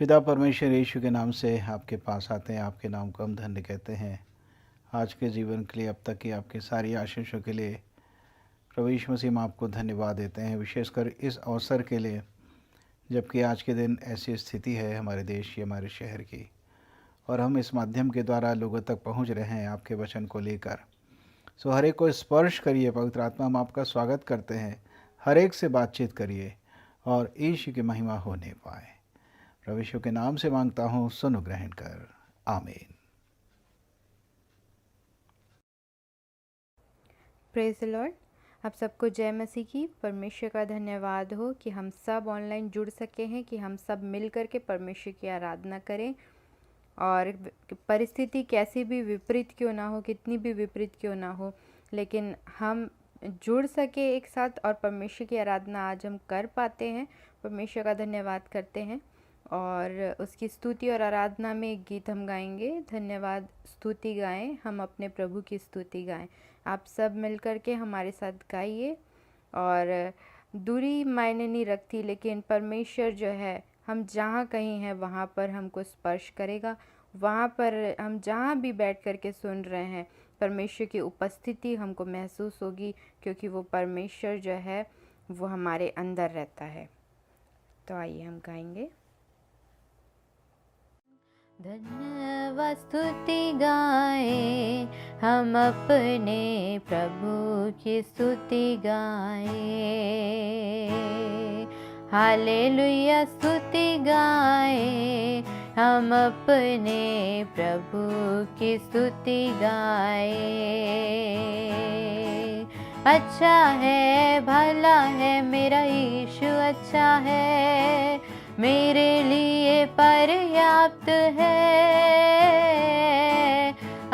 पिता परमेश्वर यीशु के नाम से आपके पास आते हैं, आपके नाम को हम धन्य कहते हैं। आज के जीवन के लिए, अब तक की आपकी सारी आशीषों के लिए प्रभु यीशु मसीह हम आपको धन्यवाद देते हैं, विशेषकर इस अवसर के लिए जबकि आज के दिन ऐसी स्थिति है हमारे देश की, हमारे शहर की, और हम इस माध्यम के द्वारा लोगों तक पहुंच रहे हैं आपके वचन को लेकर। सो हर एक को स्पर्श करिए पवित्र आत्मा, हम आपका स्वागत करते हैं। हर एक से बातचीत करिए और यीशु की महिमा होने पाए। प्रभु यीशु के नाम से मांगता हूँ, सुनो ग्रहण कर, आमीन। Praise the Lord. आप सबको जय मसीह की। परमेश्वर का धन्यवाद हो कि हम सब ऑनलाइन जुड़ सके हैं, कि हम सब मिल कर के परमेश्वर की आराधना करें। और परिस्थिति कैसी भी विपरीत क्यों ना हो, कितनी भी विपरीत क्यों ना हो, लेकिन हम जुड़ सके एक साथ और परमेश्वर की आराधना आज हम कर पाते हैं। परमेश्वर का धन्यवाद करते हैं और उसकी स्तुति और आराधना में एक गीत हम गाएंगे। धन्यवाद स्तुति गाएं, हम अपने प्रभु की स्तुति गाएं। आप सब मिलकर के हमारे साथ गाइए। और दूरी मायने नहीं रखती, लेकिन परमेश्वर जो है, हम जहाँ कहीं हैं वहाँ पर हमको स्पर्श करेगा। वहाँ पर हम जहाँ भी बैठ कर के सुन रहे हैं, परमेश्वर की उपस्थिति हमको महसूस होगी, क्योंकि वो परमेश्वर जो है वो हमारे अंदर रहता है। तो आइए हम गाएंगे। धन्यवाद स्तुति गाए, हम अपने प्रभु की स्तुति गाए। हालेलुया स्तुति गाए, हम अपने प्रभु की स्तुति गाए। अच्छा है, भला है, मेरा यीशु अच्छा है, मेरे लिए पर्याप्त है।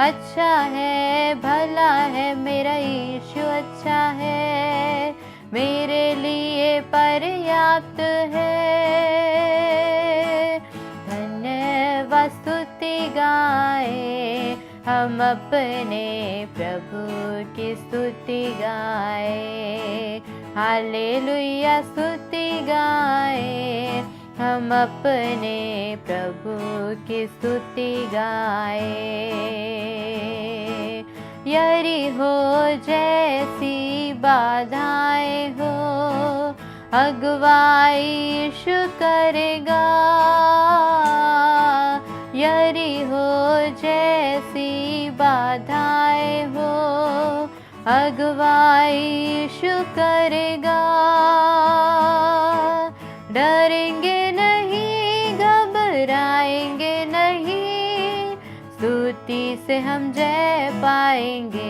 अच्छा है, भला है, मेरा यीशु अच्छा है, मेरे लिए पर्याप्त है। धन्यवाद स्तुति गाए, हम अपने प्रभु की स्तुति गाए। हालेलुया स्तुति गाए, हम अपने प्रभु की स्तुति गाए। यरीहो जैसी बाधाएं हो, अगुवाई यीशु करेगा। यरीहो जैसी बाधाएं हो, अगुवाई यीशु करेगा। डरेंगे नहीं, घबराएंगे नहीं, स्तुति से हम जय पाएंगे।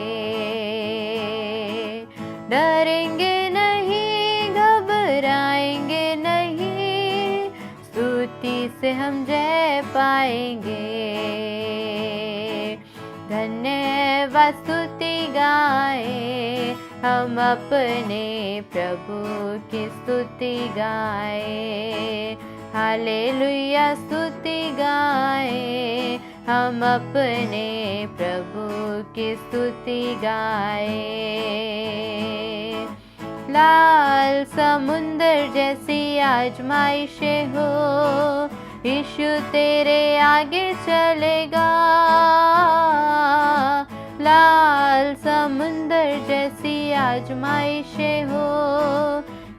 डरेंगे नहीं, घबराएंगे नहीं, स्तुति से हम जय पाएंगे। धन्यवाद स्तुति गाए, हम अपने प्रभु की स्तुति गाए। हालेलुया स्तुति गाए, हम अपने प्रभु की स्तुति गाए। लाल समुंदर जैसी आजमाइशें हो, यीशु तेरे आगे चलेगा। लाल समुंदर जैसी आजमाइशें हो,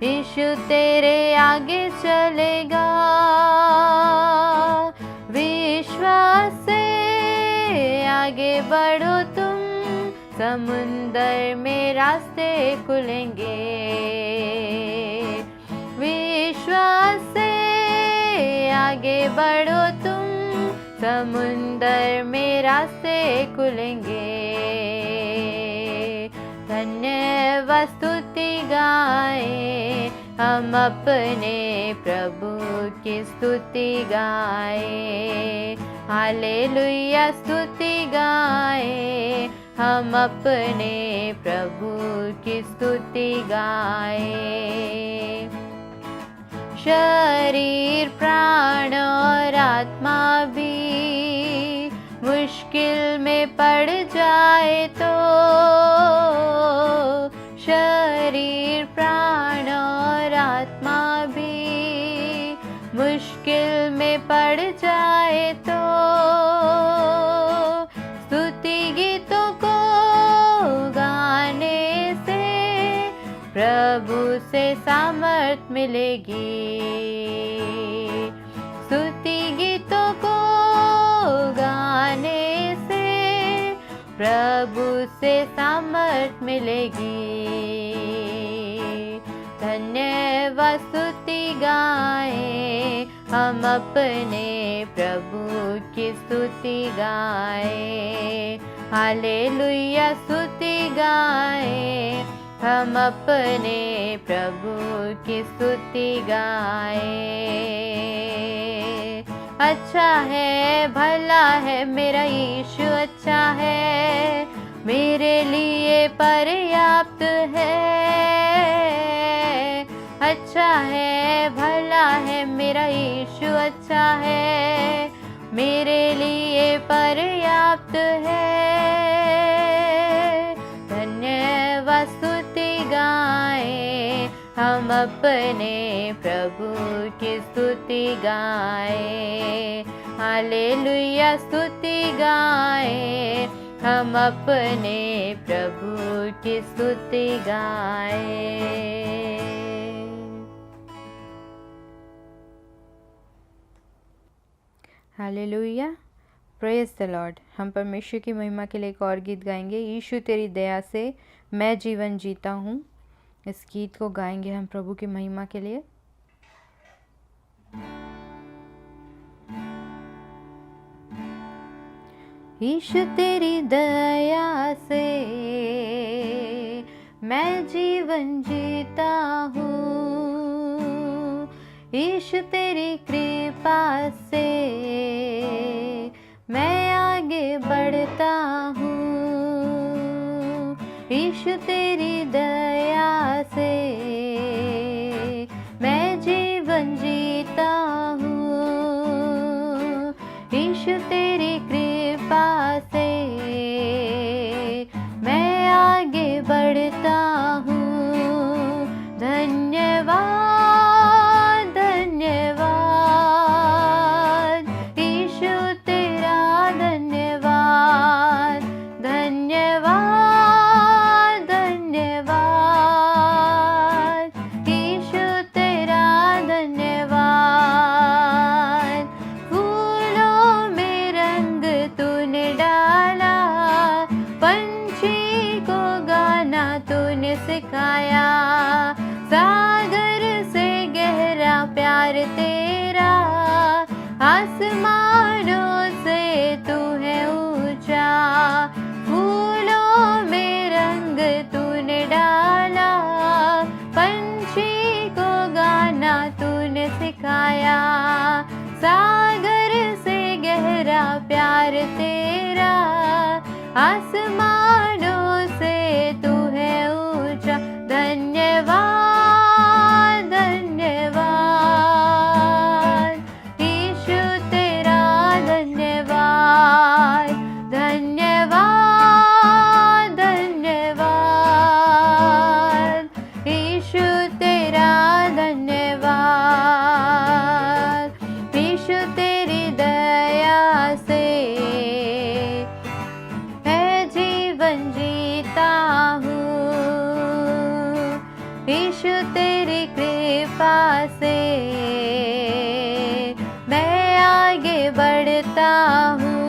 यीशु तेरे आगे चलेगा। विश्वास से आगे बढ़ो तुम, समुंदर में रास्ते खुलेंगे। विश्वास से आगे बढ़ो तुम, समुंदर में रास्ते खुलेंगे। धन्यवाद स्तुति गाए, हम अपने प्रभु की स्तुति गाए। हालेलुया स्तुति गाए, हम अपने प्रभु की स्तुति गाए। शरीर प्राण और आत्मा भी मुश्किल में पड़ जाए तो, शरीर प्राण और आत्मा भी मुश्किल मुश्किल में पड़ जाए तो स्तुति गीतों को गाने से प्रभु से सामर्थ मिलेगी। स्तुति गीतों को गाने से प्रभु से सामर्थ मिलेगी। धन्यवाद स्तुति गाएं, हम अपने प्रभु की स्तुति गाएं। हालेलुया स्तुति गाएं, हम अपने प्रभु की स्तुति गाएं। अच्छा है भला है मेरा यीशु, अच्छा है मेरे लिए पर्याप्त है। अच्छा है भला है मेरा यीशु, अच्छा है मेरे लिए पर्याप्त है। धन्यवाद स्तुति गाएं, हम अपने प्रभु की स्तुति गाएं। हालेलुया स्तुति गाएं, हम अपने प्रभु की स्तुति गाएं। Hallelujah, praise the Lord. हम परमेश्वर की महिमा के लिए एक और गीत गाएंगे, यीशु तेरी दया से मैं जीवन जीता हूँ। इस गीत को गाएंगे हम प्रभु की महिमा के लिए। यीशु तेरी दया से मैं जीवन जीता हूँ। यीशु तेरी कृपा से मैं आगे बढ़ता हूँ। यीशु तेरी दया से मैं जीवन जीता हूँ। यीशु तेरी कृपा से मैं आगे बढ़ता हूँ। धन्यवाद सिखाया। सागर से गहरा प्यार तेरा, आसमानों से तू है ऊंचा। फूलों में रंग तूने डाला, पंछी को गाना तूने सिखाया। सागर से गहरा प्यार तेरा, आसमानों से तू है ऊंचा। धन्यवाद धन्यवाद यीशु तेरा, धन्यवाद धन्यवाद धन्यवाद यीशु तेरा, धन्यवाद। यीशु तेरी दया से मैं जीवन जीता हूँ। यीशु तेरी कृपा से मैं आगे बढ़ता हूँ।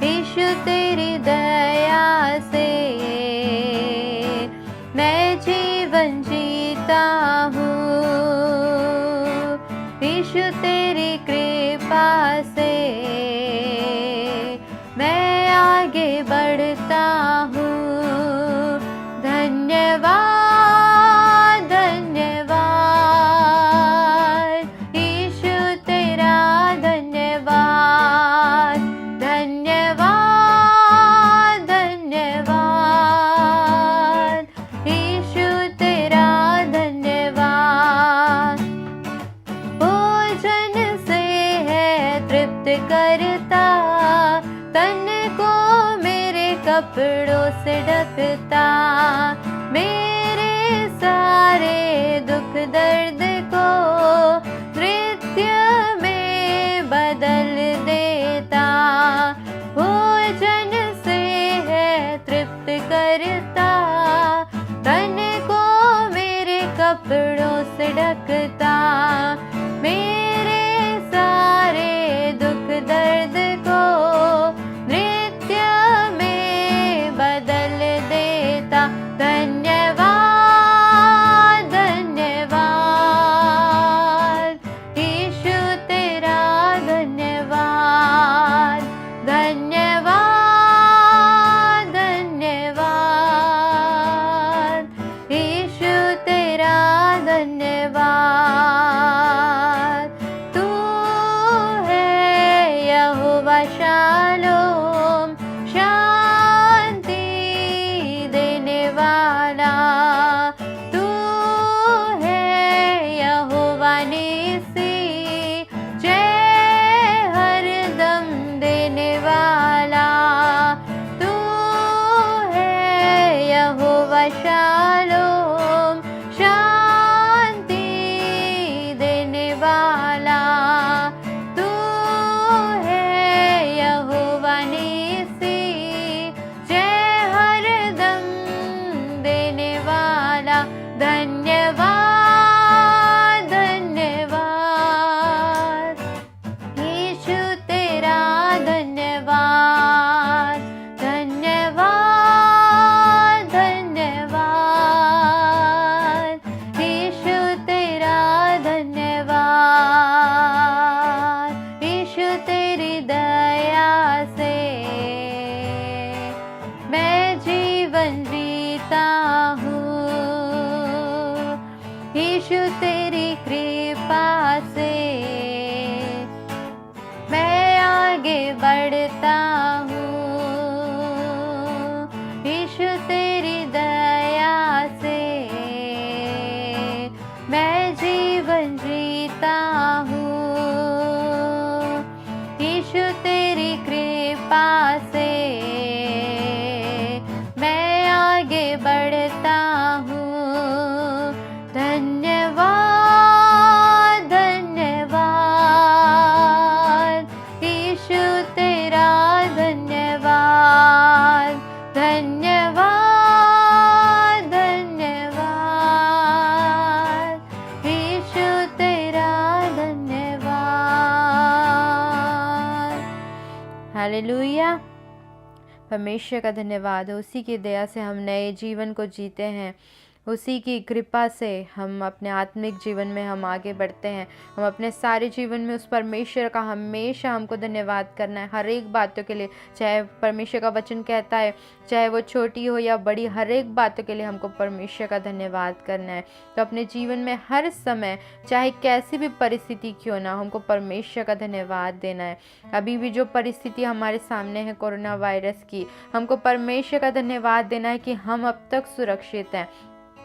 यीशु तेरी दया से मैं जीवन जीता हूँ। यीशु तेरी कृपा से मैं आगे बढ़ता हूँ। धन्यवाद धन्यवाद यीशु तेरा, धन्यवाद धन्यवाद धन्यवाद यीशु तेरा, धन्यवाद। भोजन से है तृप्त करता, तन को मेरे कपड़ों से ढकता। मेरे सारे दुख दर्द को नृत्य में बदल देता, भोजन से है तृप्त करता, तन को मेरे कपड़ों से ढकता, मेरे सारे दुख दर्द को नृत्य में बदल देता। धन्यवाद धन्यवाद यीशु तेरा धन्यवाद, धन्यवाद धन्यवाद यीशु तेरा धन्यवाद। तू है यहोवा शालोम, शांति देने वाला, तू है यहोवा निसी, जय हरदम देने वाला, तू है यहोवा शालोम, शांति देने वाला, तू है यहोवा निसी, जय हरदम देने वाला। धन्यवाद धन्यवाद यीशु तेरा धन्यवाद, धन्यवाद धन्यवाद यीशु तेरा धन्यवाद। यीशु तेरी दया से मैं जीवन जीता हूँ, यीशु तेरी कृपा से मैं आगे बढ़ता हूँ, यीशु तेरी दया से मैं जीवन जीता हूँ, यीशु तेरी कृपा से मैं आगे बढ़ता हूँ। धन्यवाद धन्यवाद यीशु तेरा धन्यवाद, धन्यवाद धन्यवाद यीशु तेरा धन्यवाद। हालेलुया। परमेश्वर का धन्यवाद है, उसी की दया से हम नए जीवन को जीते हैं, उसी की कृपा से हम अपने आत्मिक जीवन में हम आगे बढ़ते हैं। हम अपने सारे जीवन में उस परमेश्वर का हमेशा हमको धन्यवाद करना है, हर एक बातों के लिए। चाहे परमेश्वर का वचन कहता है, चाहे वो छोटी हो या बड़ी, हर एक बातों के लिए हमको परमेश्वर का धन्यवाद करना है। तो अपने जीवन में हर समय, चाहे कैसी भी परिस्थिति क्यों ना, हमको परमेश्वर का धन्यवाद देना है। अभी भी जो परिस्थिति हमारे सामने है कोरोना वायरस की, हमको परमेश्वर का धन्यवाद देना है कि हम अब तक सुरक्षित हैं,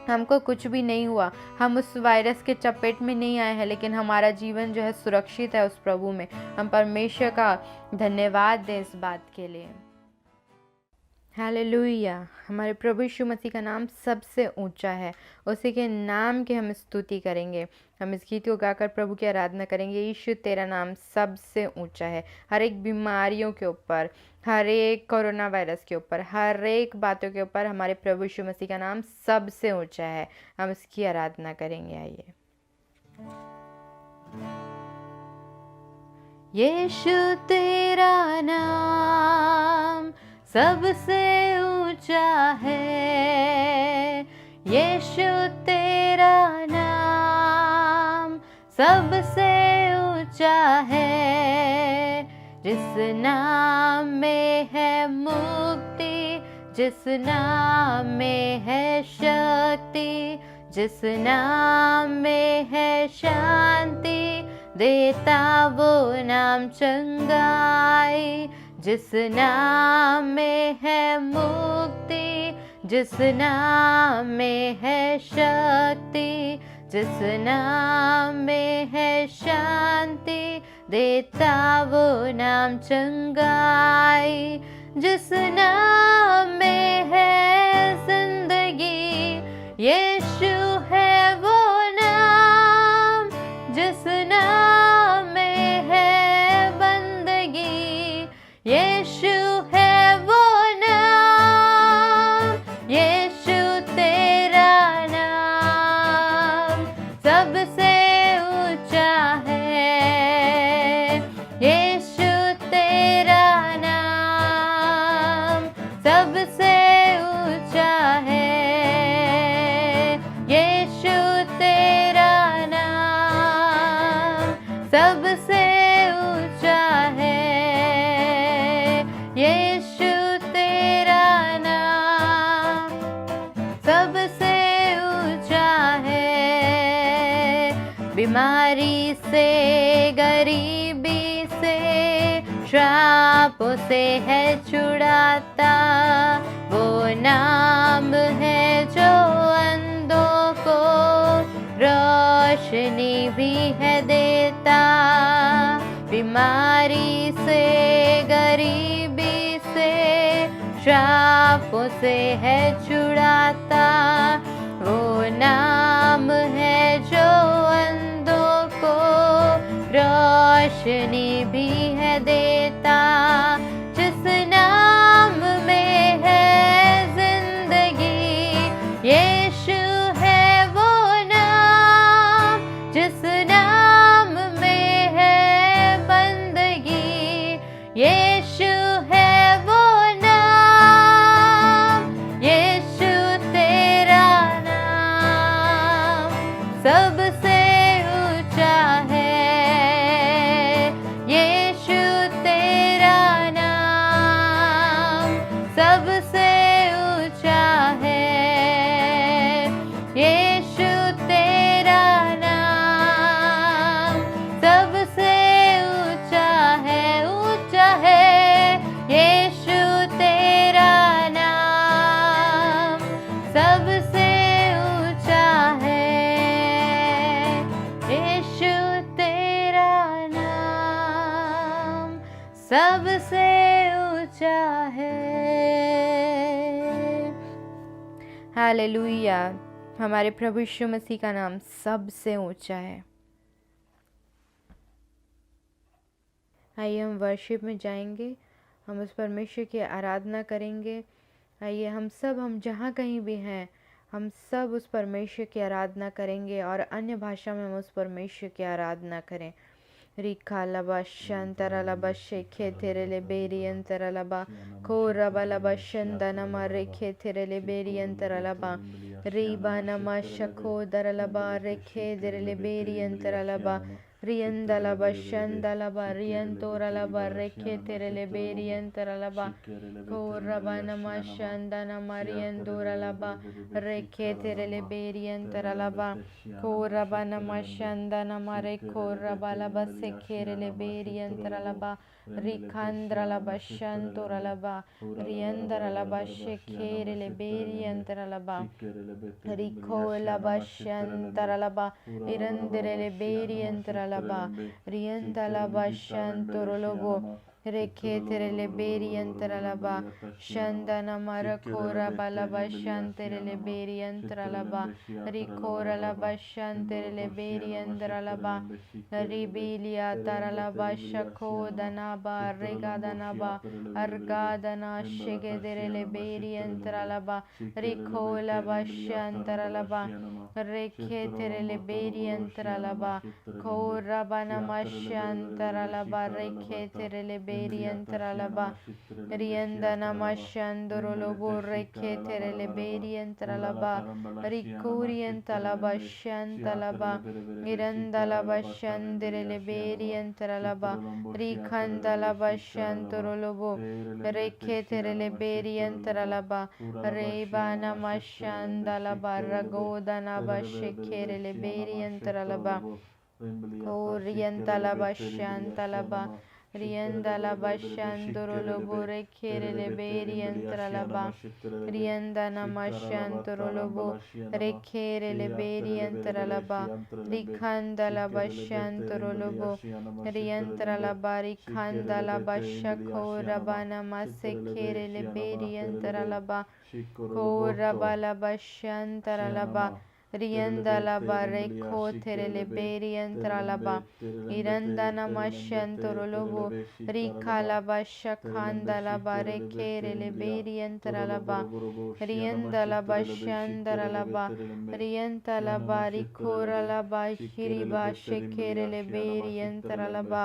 हमको कुछ भी नहीं हुआ, हम उस वायरस के चपेट में नहीं आए हैं, लेकिन हमारा जीवन जो है सुरक्षित है उस प्रभु में। हम परमेश्वर का धन्यवाद दें इस बात के लिए। हालेलुया। हमारे प्रभु यीशु मसीह का नाम सबसे ऊंचा है, उसी के नाम की हम स्तुति करेंगे। हम इस गीत को गाकर प्रभु की आराधना करेंगे। यीशु तेरा नाम सबसे ऊंचा है। हर एक बीमारियों के ऊपर, हर एक कोरोना वायरस के ऊपर, हर एक बातों के ऊपर हमारे प्रभु यीशु मसीह का नाम सबसे ऊंचा है। हम इसकी आराधना करेंगे। आइए। यीशु तेरा नाम सबसे ऊंचा है, यीशु तेरा नाम सबसे ऊंचा है। जिस नाम में है मुक्ति, जिस नाम में है शक्ति, जिस नाम में है शांति, देता वो नाम चंगाई। जिस नाम में है मुक्ति, जिस नाम में है शक्ति, जिस नाम में है शांति, देता वो नाम चंगाई। जिस नाम में है जिंदगी, यीशु है वो नाम। जिस नाम सबसे ऊंचा है यीशु तेरा नाम, सबसे ऊंचा है। बीमारी से, गरीबी से, श्रापों से है छुड़ाता, वो नाम है जो अंधों को रोशनी भी है देता। बीमारी से, गरीबी से, श्रापों से है छुड़ाता, वो नाम है जो अंधों को रोशनी भी है देता। जिस नाम में है जिंदगी, यीशु है वो नाम। जिस नाम में है बंदगी, यीशु है वो नाम। यीशु तेरा नाम सबसे ऊंचा है। यीशु तेरा नाम सबसे ऊंचा है। यीशु तेरा नाम सबसे ऊंचा है, ऊंचा है। यीशु तेरा नाम सबसे ऊंचा है। यीशु तेरा नाम सबसे ऊंचा है। हालेलुया। हमारे प्रभु यीशु मसीह का नाम सबसे ऊंचा है। आइए हम वर्शिप में जाएंगे, हम उस परमेश्वर की आराधना करेंगे। आइए हम जहाँ कहीं भी हैं, हम सब उस परमेश्वर की आराधना करेंगे और अन्य भाषा में हम उस परमेश्वर की आराधना करें। रिखा लबा शंतरा लबा शेखे तेरे ले बेरी अंतरा लबा खो रबा लबा शंदनमा रेखे तेरे ले बेरी अंतरा लबा रीबा नमा शखो दर लबा रेखे तेरे ले बेरी अंतरा लबा रियंदलबा शंदलबा रियंतोरलबा रेखे तेरे ले बेरी अंतरा लबा खो रबा नमा शंदनमा रियंदोरलबा रेखे तेरे ले बेरी अंतरा लबा खो रबा नमा शंदनमा रेखो रबा लबा सेखेरे ले बेरी अंतरा लबा रिखांद्रा लबा शंतोरा लबा रियंदरा लबा शेखेरे ले बेरी अंतरा लबा रिखो लबा शंतरा लबा इरंदरे ले बेरी अंतरा लबा रियंदा लबा शंतोरो लोबो रेखे तेरे ले बेरी अंतरा लबा शंदना मरखोरा बलबा शंतेरे ले बेरी अंतरा लबा रिखोरा लबा शंतेरे ले बेरी अंतरा लबा रिबिलिया तरा लबा शखो दनाबा रेगा दनाबा अर्गा दना शेगे तेरे ले बेरी अंतरा लबा रिखो लबा शंतरा लबा रेखे तेरे ले बेरी अंतरा लबा खोरा बनमा शंतरा लबा रेखे तेरे ले बेरी अंतरा लबा रियंदना मशंदरो लोबो रेखे तेरे ले बेरी अंतरा लबा रिकोरी अंतलबा शंतलबा इरंदलबा शंदरे ले बेरी अंतरा लबा रिखंदलबा शंतरो लोबो रेखे तेरे ले बेरी अंतरा लबा रेबाना मशंदलबा रगोदना बशेखेरे ले बेरी अंतरा लबा ओरियंतलबा शंतलबा रियंदलबा शंदरो लोबो रेखेरे ले बेरी अंतरा लबा रियंदना मशंतरो लोबो रेखेरे ले बेरी अंतरा लबा रिखंदलबा शंतरो लोबो रियंतरा लबा रिखंदलबा शखो रबाना मसेखेरे ले बेरी अंतरा लबा को रबलबा शंतरा लबा रियंदलबा रेखो तेरे ले बेरी अंतरा लबा इरंदना मशंतरो लोबो रिखालबा शखांदलबा रेखेरे ले बेरी अंतरा लबा रियंदलबा शंदरा लबा रियंतलबा रिखोरलबा शिरिबा शेखेरे ले बेरी अंतरा लबा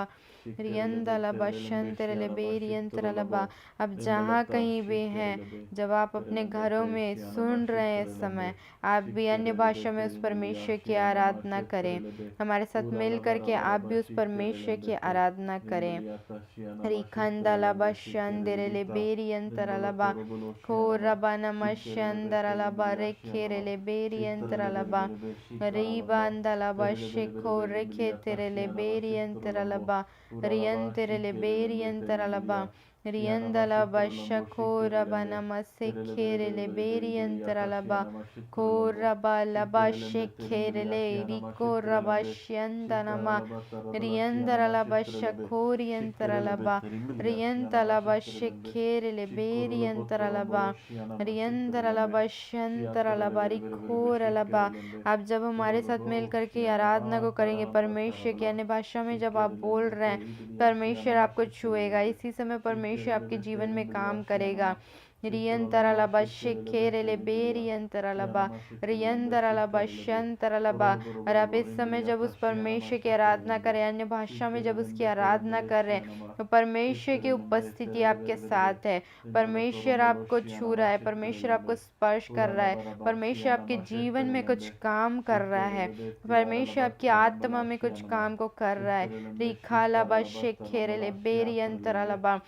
रियंदलबा शंतरे ले बेरी अंतरा लबा। अब जहाँ कहीं भी हैं, जब आप अपने घरों में सुन रहे हैं इस समय, आप भी अन्य भाषा भाषा में उस परमेश्वर की आराधना करें। हमारे साथ मिल करके आप भी उस परमेश्वर की आराधना करें। रिखंदलबा शंदिरले बेरियंतरलबा खोरबा नमशंदरलबा रेखेरले बेरियंतरलबा रिबांदलबा शेखो रेखेतेरले बेरियंतरलबा रियंतरले बेरियंतरलबा रियंदलबा शखोरबा नमसेखेरले बेरियंतरलबा खोरबा लबा शेखेरले रिकोरबा श्यंदनमा रियंदरलबा शखोरियंतरलबा रियंतलबा शेखेरले बेरियंतरलबा रियंदरलबा शंतरलबा रिखोरलबा। आप जब हमारे साथ मिल करके आराधना को करेंगे परमेश्वर की अन्य भाषा में जब आप बोल रहे हैं परमेश्वर आपको छुएगा। इसी समय परमेश्वर आपके जीवन में काम करेगा। रियंतरलबा शेखेरले बेरियंतरलबा रियंदरलबा शंतरलबा। और आप इस समय जब उस परमेश्वर की आराधना करें, अन्य भाषा में जब उसकी आराधना कर रहे हैं, तो परमेश्वर की उपस्थिति आपके साथ है। परमेश्वर आपको छू रहा है, परमेश्वर आपको स्पर्श कर रहा है, परमेश्वर आपके जीवन में कुछ काम कर रहा है, परमेश्वर आपकी आत्मा में कुछ काम को कर रहा है। रिखालबा शेखेरले बेरियंतरलबा।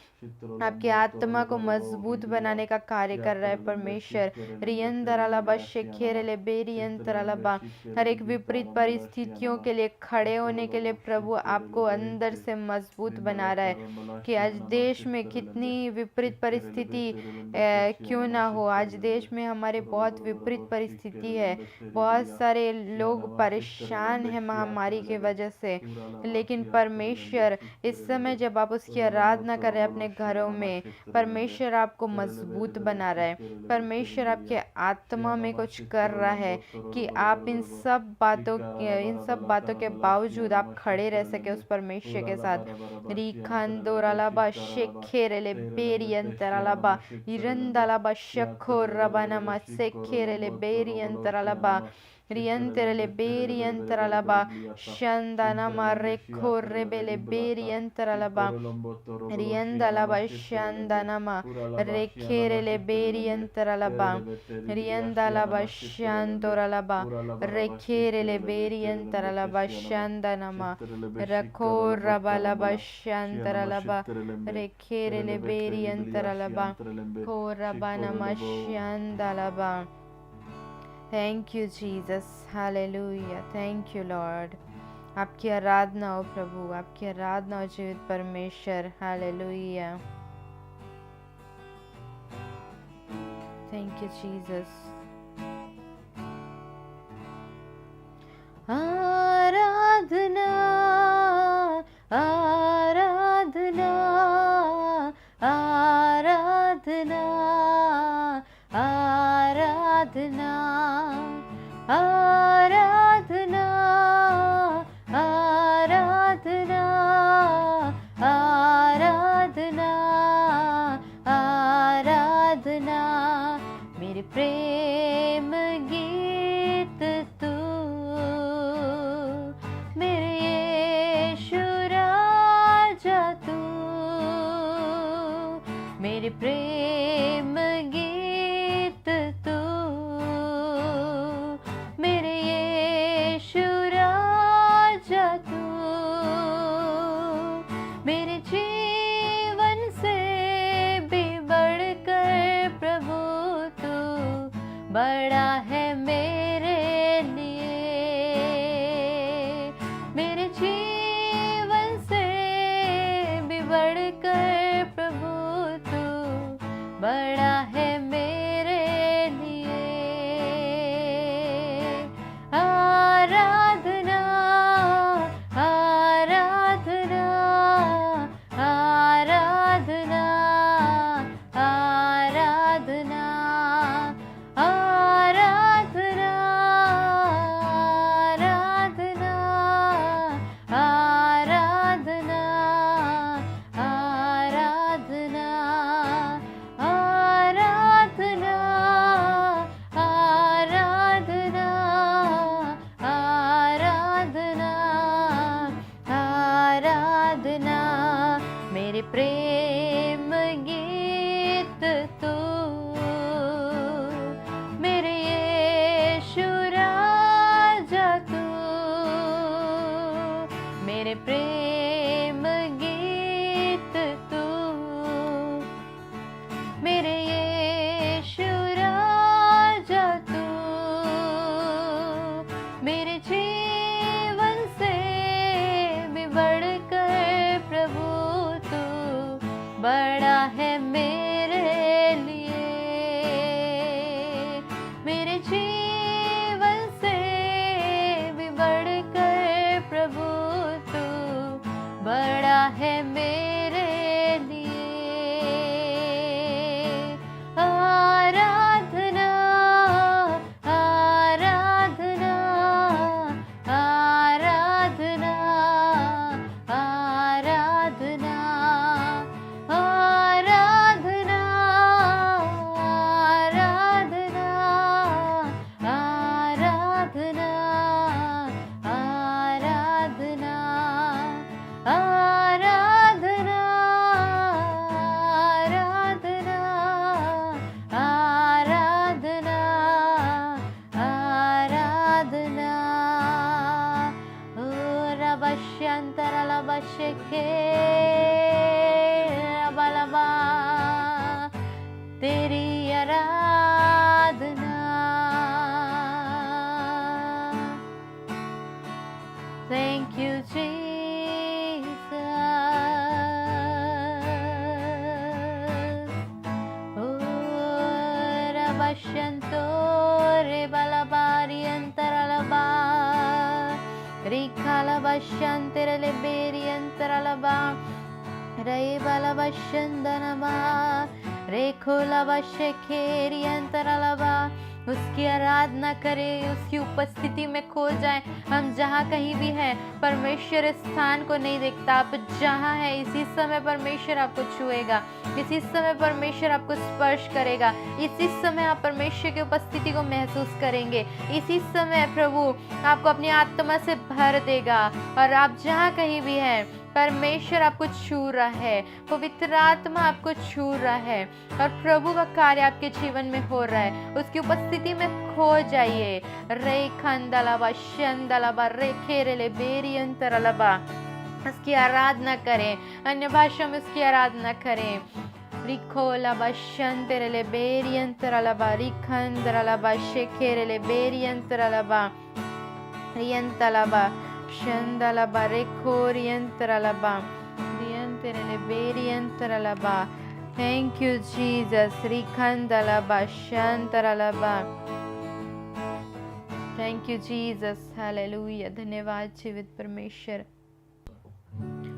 आपकी आत्मा को मजबूत बनाने का कार्य कर रहा है परमेश्वर। रियंदरलबा शेखेरले बेरियंतरलबा। हर एक विपरीत परिस्थितियों के लिए खड़े होने के लिए प्रभु आपको अंदर से मजबूत बना रहा है। कि आज देश में कितनी विपरीत परिस्थिति क्यों ना हो, आज देश में हमारे बहुत विपरीत परिस्थिति है, बहुत सारे लोग परेशान हैं महामारी की वजह से, लेकिन परमेश्वर इस समय जब आप उसकी आराधना कर रहे हैं अपने घरों में, परमेश्वर आपको मजबूत बना रहा है। परमेश्वर आपके आत्मा में कुछ कर रहा है कि आप इन सब बातों के बावजूद आप खड़े रह सके उस परमेश्वर के साथ। रिखंदोरलबा शेखेरले बेरियंतरलबा इरंदलबा शखोरबा नमा शेखेरले बेरियंतरलबा रियंतरले बेरियंतरलबा शंदनमा रेखोरेबेले बेरियंतरलबा रियंदलबा शंदनमा रेखेरले बेरियंतरलबा रियंदलबा शंतोरलबा रेखेरले बेरियंतरलबा शंदनमा रखोरबलबा शंतरलबा रेखेरले बेरियंतरलबा खोरबा नमा शंदलबा। Thank you Jesus, hallelujah, thank you lord. आपकी आराधना हो प्रभु, आपकी आराधना हो जीवित परमेश्वर, हालेलुया। Thank you Jesus. आराधना आराधना आराधना आराधना आराधना आराधना आराधना आराधना। मेरे प्रेम गीत तू, मेरे यीशु राजा तू, मेरे प्रेम गीत तू, मेरे यीशु राजा तू, मेरे जीवन से भी बढ़कर प्रभु तू बड़ा है मेरे लिए। मेरे जीवन से भी बढ़कर प्रभु तू बड़ा है मेरे लिए। आराधना आराधना आराधना आराधना आराधना आराधना आराधना आराधना आराधना आराधना आराधना आराधना। मेरे प्रेम गीत तू, मेरे यीशु राजा है मेरे लिए। आराधना आराधना आराधना आराधना आराधना आराधना आराधना आराधना आराधना आराधना आराधना आराधना ओ रबश्यंतरलबशके रबलबा तेरी आराधना। Thank you, Jesus. Oh, Rabashanto, Rebalabari, Antaralaba, Rikalabashantere, Leberi, Antaralaba, Rebalabashandanaba, Rekolabashekeri, Antaralaba। उसकी आराधना करें, उसकी उपस्थिति में खो जाएं। हम जहाँ कहीं भी हैं, परमेश्वर इस स्थान को नहीं देखता। आप जहाँ हैं इसी समय परमेश्वर आपको छुएगा, इसी समय परमेश्वर आपको स्पर्श करेगा, इसी समय आप परमेश्वर की उपस्थिति को महसूस करेंगे। इसी समय प्रभु आपको अपनी आत्मा से भर देगा और आप जहाँ कहीं भी हैं परमेश्वर आपको छू रहा है, पवित्र आत्मा आपको छू रहा है और प्रभु का कार्य आपके जीवन में हो रहा है। उसकी उपस्थिति में खो जाइए। रे खंदलबा शंदलबा रे खेरेले बेरियंतरलबा। उसकी आराधना करें, अन्य भाषा में उसकी आराधना करें। रिखोलबा शंतरले बेरियंतरलबा रिखंदरलबा शेखेरेले बेरियंतरलबा रियंतलबा Shandalaba rekorientralaba rienterele berientralaba. Thank you, Jesus. Rikandalaba shantaralaba. Thank you, Jesus. Hallelujah. धन्यवाद जीवित परमेश्वर।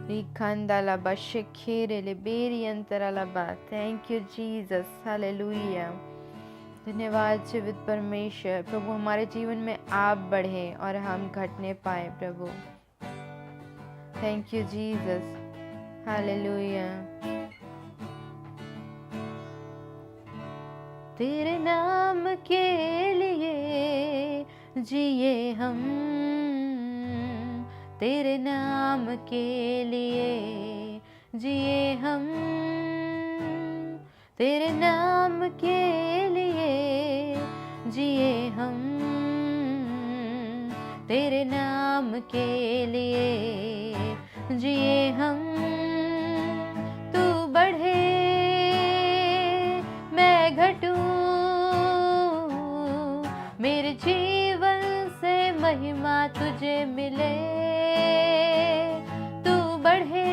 Rikandalaba shekherele berientralaba. Thank you, Jesus. Hallelujah. धन्यवाद जीवित परमेश्वर। प्रभु हमारे जीवन में आप बढ़ें और हम घटने पाए प्रभु। Thank you Jesus. हालेलुया। तेरे नाम के लिए जिए हम, तेरे नाम के लिए जिए हम, तेरे नाम के लिए जिए हम, तेरे नाम के लिए जिए हम। तू बढ़े मैं घटूं, मेरे जीवन से महिमा तुझे मिले। तू बढ़े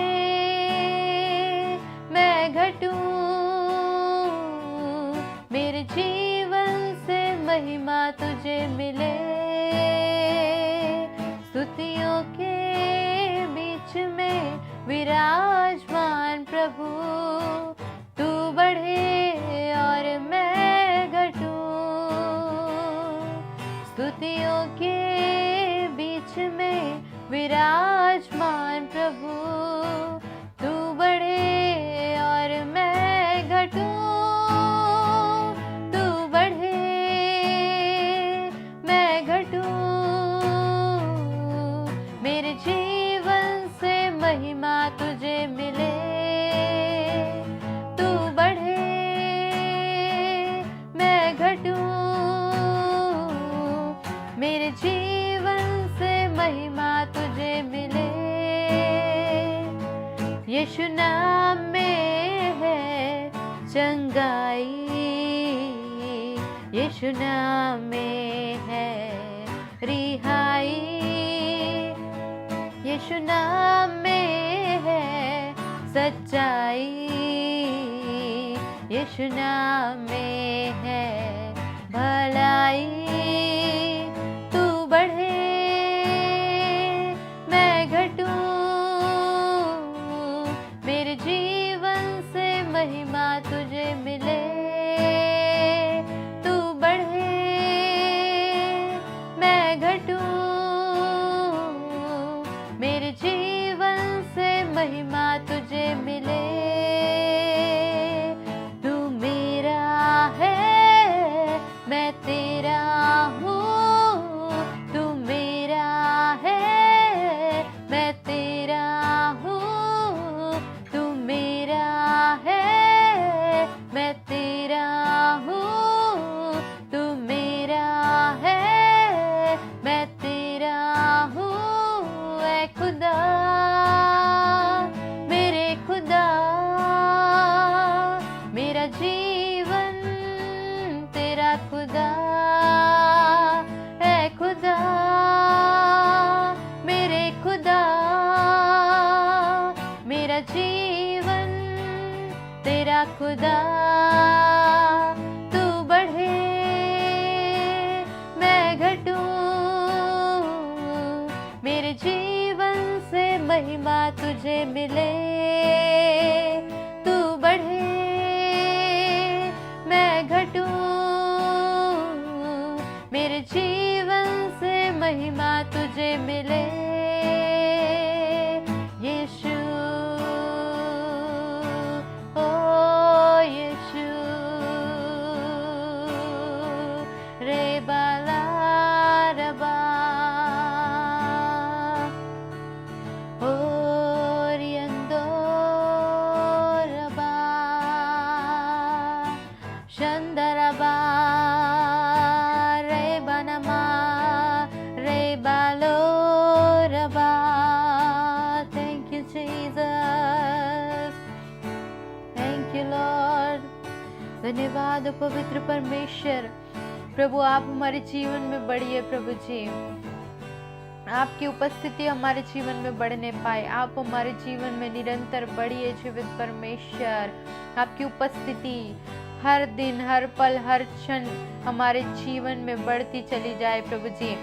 मैं घटूं, मेरे जीवन से महिमा तुझे मिले। स्तुतियों के बीच में विराजमान प्रभु, तू बढ़े और मैं घटूं। स्तुतियों के बीच में विराजमान प्रभु, तू बढ़े और मैं घटूं। महिमा तुझे मिले। तू बढ़े मैं घटूं, मेरे जीवन से महिमा तुझे मिले। यीशु नाम में है चंगाई, यीशु नाम में है रिहाई, यीशु नाम में है सच्चाई, यीशु नाम में है भलाई। तू बढ़े मैं घटूं, महिमा तुझे मिले। तू मेरा है, मैं तेरा हूँ। तू मेरा है, मैं तेरा हूँ। तू मेरा है, मैं तेरा हूँ। तू मेरा है, मैं तेरा हूँ। ऐ खुदा, मेरे खुदा, मेरा जीवन तेरा खुदा। ऐ खुदा, मेरे खुदा, मेरा जीवन तेरा खुदा। तू बढ़े, मैं घटूं, मेरे जीवन से महिमा तुझे मिले। तू बढ़े, मैं घटूं, मेरे जीवन से महिमा तुझे मिले। यीशु, ओ यीशु, रे बाला रबा, ओरियंदो रबा, शंदरबा, रे बनमा, रे बालो रबा। Thank you Jesus, thank you Lord। धन्यवाद पवित्र परमेश्वर। प्रभु आप हमारे जीवन में बढ़िए प्रभु जी, आपकी उपस्थिति हमारे जीवन में बढ़ने पाए। आप हमारे जीवन में निरंतर बढ़िए जीवित परमेश्वर। आपकी उपस्थिति हर दिन, हर पल, हर क्षण हमारे जीवन में बढ़ती चली जाए प्रभु जी,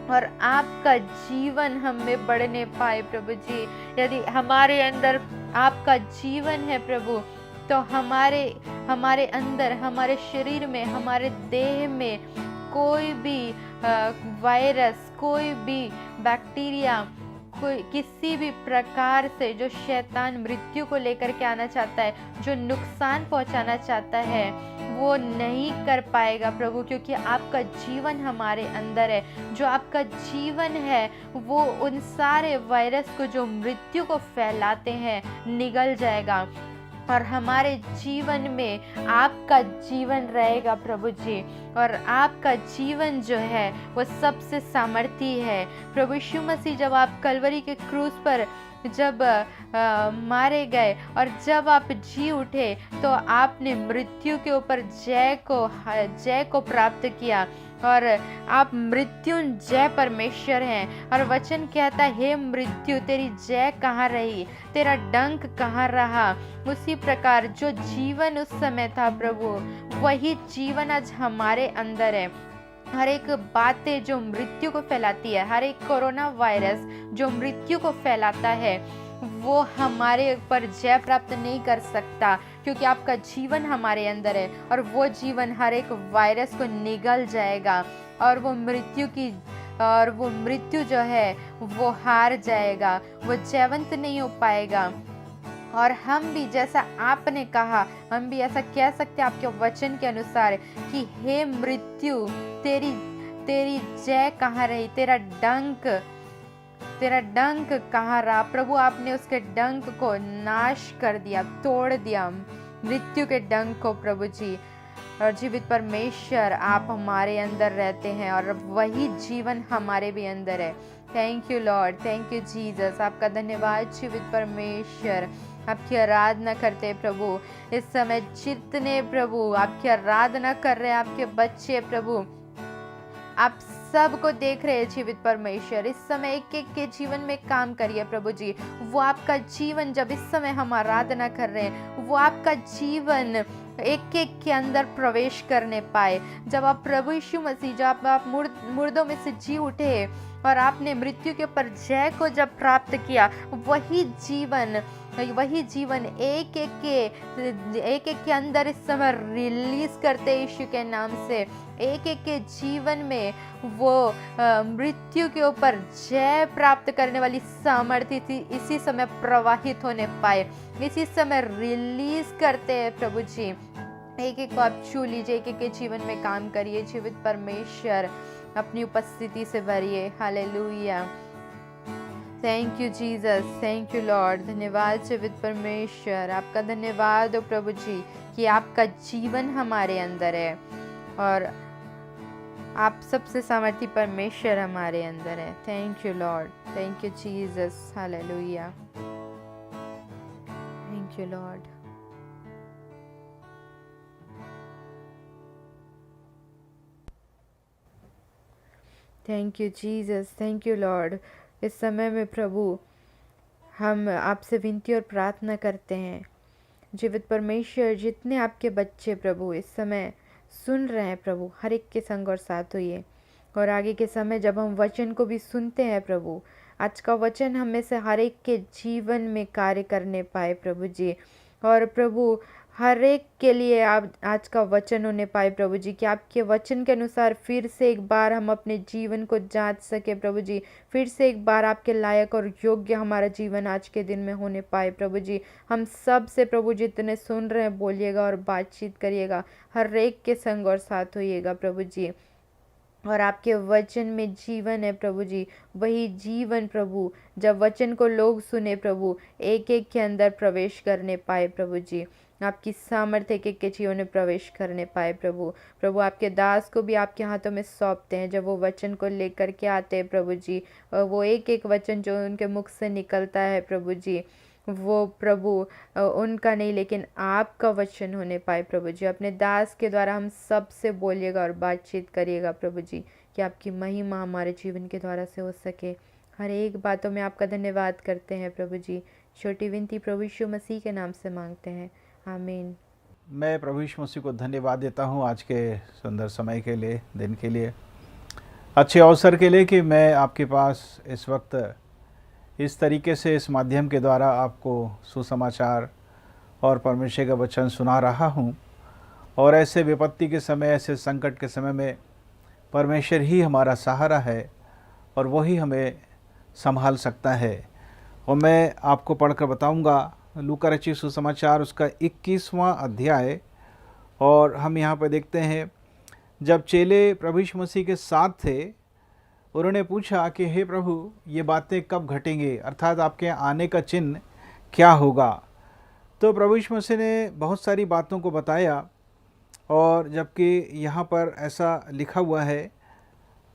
और आपका जीवन हम में बढ़ने पाए प्रभु जी। यदि हमारे अंदर आपका जीवन है प्रभु, तो हमारे अंदर, हमारे शरीर में, हमारे देह में कोई भी वायरस, कोई भी बैक्टीरिया, कोई किसी भी प्रकार से जो शैतान मृत्यु को लेकर के आना चाहता है, जो नुकसान पहुंचाना चाहता है, वो नहीं कर पाएगा प्रभु, क्योंकि आपका जीवन हमारे अंदर है। जो आपका जीवन है वो उन सारे वायरस को जो मृत्यु को फैलाते हैं निगल जाएगा, और हमारे जीवन में आपका जीवन रहेगा प्रभु जी। और आपका जीवन जो है वो सबसे सामर्थी है प्रभु यीशु मसीह। जब आप कलवरी के क्रूस पर जब मारे गए और जब आप जी उठे, तो आपने मृत्यु के ऊपर जय को प्राप्त किया, और आप मृत्युंजय परमेश्वर हैं। और वचन कहता है, हे मृत्यु तेरी जय कहाँ रही, तेरा डंक कहाँ रहा। उसी प्रकार जो जीवन उस समय था प्रभु, वही जीवन आज हमारे अंदर है। हर एक बातें जो मृत्यु को फैलाती है, हर एक कोरोना वायरस जो मृत्यु को फैलाता है, वो हमारे ऊपर जय प्राप्त नहीं कर सकता, क्योंकि आपका जीवन हमारे अंदर है, और वो जीवन हर एक वायरस को निगल जाएगा, और वो मृत्यु जो है वो हार जाएगा, वो जयवंत नहीं हो पाएगा। और हम भी, जैसा आपने कहा, हम भी ऐसा कह सकते हैं आपके वचन के अनुसार कि हे मृत्यु तेरी जय कहाँ रही, तेरा डंक कहाँ रहा। प्रभु आपने उसके डंक को नाश कर दिया, तोड़ दिया, मृत्यु के डंक को प्रभु जी। और जीवित परमेश्वर आप हमारे अंदर रहते हैं, और वही जीवन हमारे भी अंदर है। Thank you Lord, thank you Jesus. आपका धन्यवाद जीवित परमेश्वर। आपकी आराधना करते हैं प्रभु। इस समय जितने प्रभु आपकी आराधना कर रहे हैं आपके बच्चे प्रभु, आप सबको देख रहे हैं जीवित परमेश्वर। इस समय एक एक के जीवन में काम करिए प्रभु जी। वो आपका जीवन, जब इस समय हम आराधना कर रहे हैं, वो आपका जीवन एक एक के अंदर प्रवेश करने पाए। जब आप प्रभु यीशु मसीह, जब आप मुर्दों में से जी उठे, और आपने मृत्यु के ऊपर जय को जब प्राप्त किया, वही जीवन एक एक के अंदर इस समय रिलीज करते यीशु के नाम से। एक एक के जीवन में वो मृत्यु के ऊपर जय प्राप्त करने वाली सामर्थ्य थी इसी समय प्रवाहित होने पाए, इसी समय रिलीज करते हैं प्रभु जी। एक एक को आप छू लीजिए, एक एक के जीवन में काम करिए। जीवित परमेश्वर अपनी उपस्थिति से भरिए। Hallelujah, thank you Jesus, thank you Lord. धन्यवाद जीवित परमेश्वर, आपका धन्यवाद हो प्रभु जी कि आपका जीवन हमारे अंदर है और आप सबसे सामर्थी परमेश्वर हमारे अंदर है। Thank you Lord, thank you Jesus, hallelujah, thank you Lord. Thank you Jesus, thank you Lord. इस समय में प्रभु हम आपसे विनती और प्रार्थना करते हैं, जीवित परमेश्वर जितने आपके बच्चे प्रभु इस समय सुन रहे हैं प्रभु, हर एक के संग और साथ होइए। और आगे के समय जब हम वचन को भी सुनते हैं प्रभु, आज का वचन हमें से हर एक के जीवन में कार्य करने पाए प्रभु जी। और प्रभु हर एक के लिए आप आज का वचन होने पाए प्रभु जी, कि आपके वचन के अनुसार फिर से एक बार हम अपने जीवन को जांच सके प्रभु जी। फिर से एक बार आपके लायक और योग्य हमारा जीवन आज के दिन में होने पाए प्रभु जी। हम सब से प्रभु जितने सुन रहे हैं बोलिएगा और बातचीत करिएगा, हर एक के संग और साथ होइएगा प्रभु जी। और आपके वचन में जीवन है प्रभु जी, वही जीवन प्रभु जब वचन को लोग सुने प्रभु, एक एक के अंदर प्रवेश करने पाए प्रभु जी। आपकी सामर्थ्य एक एक के जीवन में प्रवेश करने पाए प्रभु। प्रभु आपके दास को भी आपके हाथों में सौंपते हैं, जब वो वचन को लेकर के आते हैं प्रभु जी, वो एक एक वचन जो उनके मुख से निकलता है प्रभु जी, वो प्रभु उनका नहीं लेकिन आपका वचन होने पाए प्रभु जी। अपने दास के द्वारा हम सब से बोलिएगा और बातचीत करिएगा प्रभु जी, कि आपकी महिमा हमारे जीवन के द्वारा से हो सके। हर एक बातों में आपका धन्यवाद करते हैं प्रभु जी। छोटी विनती प्रभु यीशु मसीह के नाम से मांगते हैं, आमीन। मैं प्रभु यीशु मसीह को धन्यवाद देता हूँ आज के सुंदर समय के लिए, दिन के लिए, अच्छे अवसर के लिए कि मैं आपके पास इस वक्त इस तरीके से इस माध्यम के द्वारा आपको सुसमाचार और परमेश्वर का वचन सुना रहा हूँ। और ऐसे विपत्ति के समय, ऐसे संकट के समय में परमेश्वर ही हमारा सहारा है और वही हमें संभाल सकता है। और मैं आपको पढ़कर बताऊंगा लूका रचित सुसमाचार उसका 21वां अध्याय। और हम यहाँ पर देखते हैं, जब चेले प्रभु यीशु मसीह के साथ थे, उन्होंने पूछा कि हे प्रभु, ये बातें कब घटेंगे, अर्थात आपके आने का चिन्ह क्या होगा। तो प्रभु यीशु मसीह ने बहुत सारी बातों को बताया। और जबकि यहाँ पर ऐसा लिखा हुआ है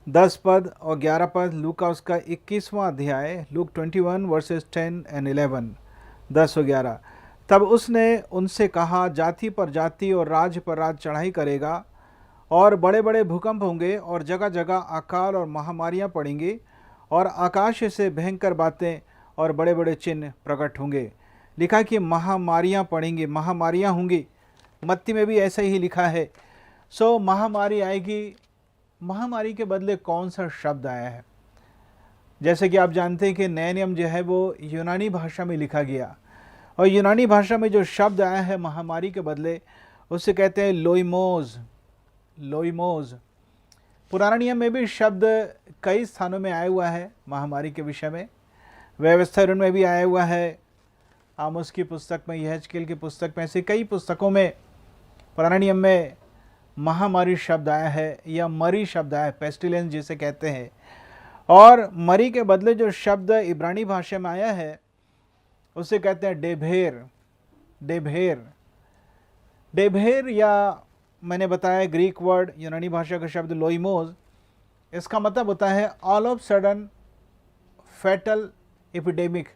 10 पद और 11 पद, लूका उसका 21वां अध्याय, लूक 21 वर्सेस 10 and 11, 10 और 11। तब उसने उनसे कहा, जाति पर जाति और राज्य पर राज्य चढ़ाई करेगा, और बड़े बड़े भूकंप होंगे और जगह जगह अकाल और महामारियां पड़ेंगी, और आकाश से भयंकर बातें और बड़े बड़े चिन्ह प्रकट होंगे। लिखा कि महामारियां पड़ेंगी, महामारियां होंगी। मत्ती में भी ऐसा ही लिखा है। महामारी आएगी। महामारी के बदले कौन सा शब्द आया है? जैसे कि आप जानते हैं कि नया नियम जो है वो यूनानी भाषा में लिखा गया, और यूनानी भाषा में जो शब्द आया है महामारी के बदले, उससे कहते हैं लोइमोज। लोइमोज। पुराना नियम में भी शब्द कई स्थानों में आया हुआ है महामारी के विषय में। व्यवस्था में भी आया हुआ है, आमोस की पुस्तक में, यहेजकेल की पुस्तक में, ऐसे कई पुस्तकों में पुराना नियम में महामारी शब्द आया है, या मरी शब्द आया है, पेस्टिलेंस जिसे कहते हैं। और मरी के बदले जो शब्द इब्रानी भाषा में आया है उसे कहते हैं डेभेर। डेभेर, डेभेर, या मैंने बताया ग्रीक वर्ड, यूनानी भाषा का शब्द लोइमोज, इसका मतलब होता है all of sudden fatal epidemic,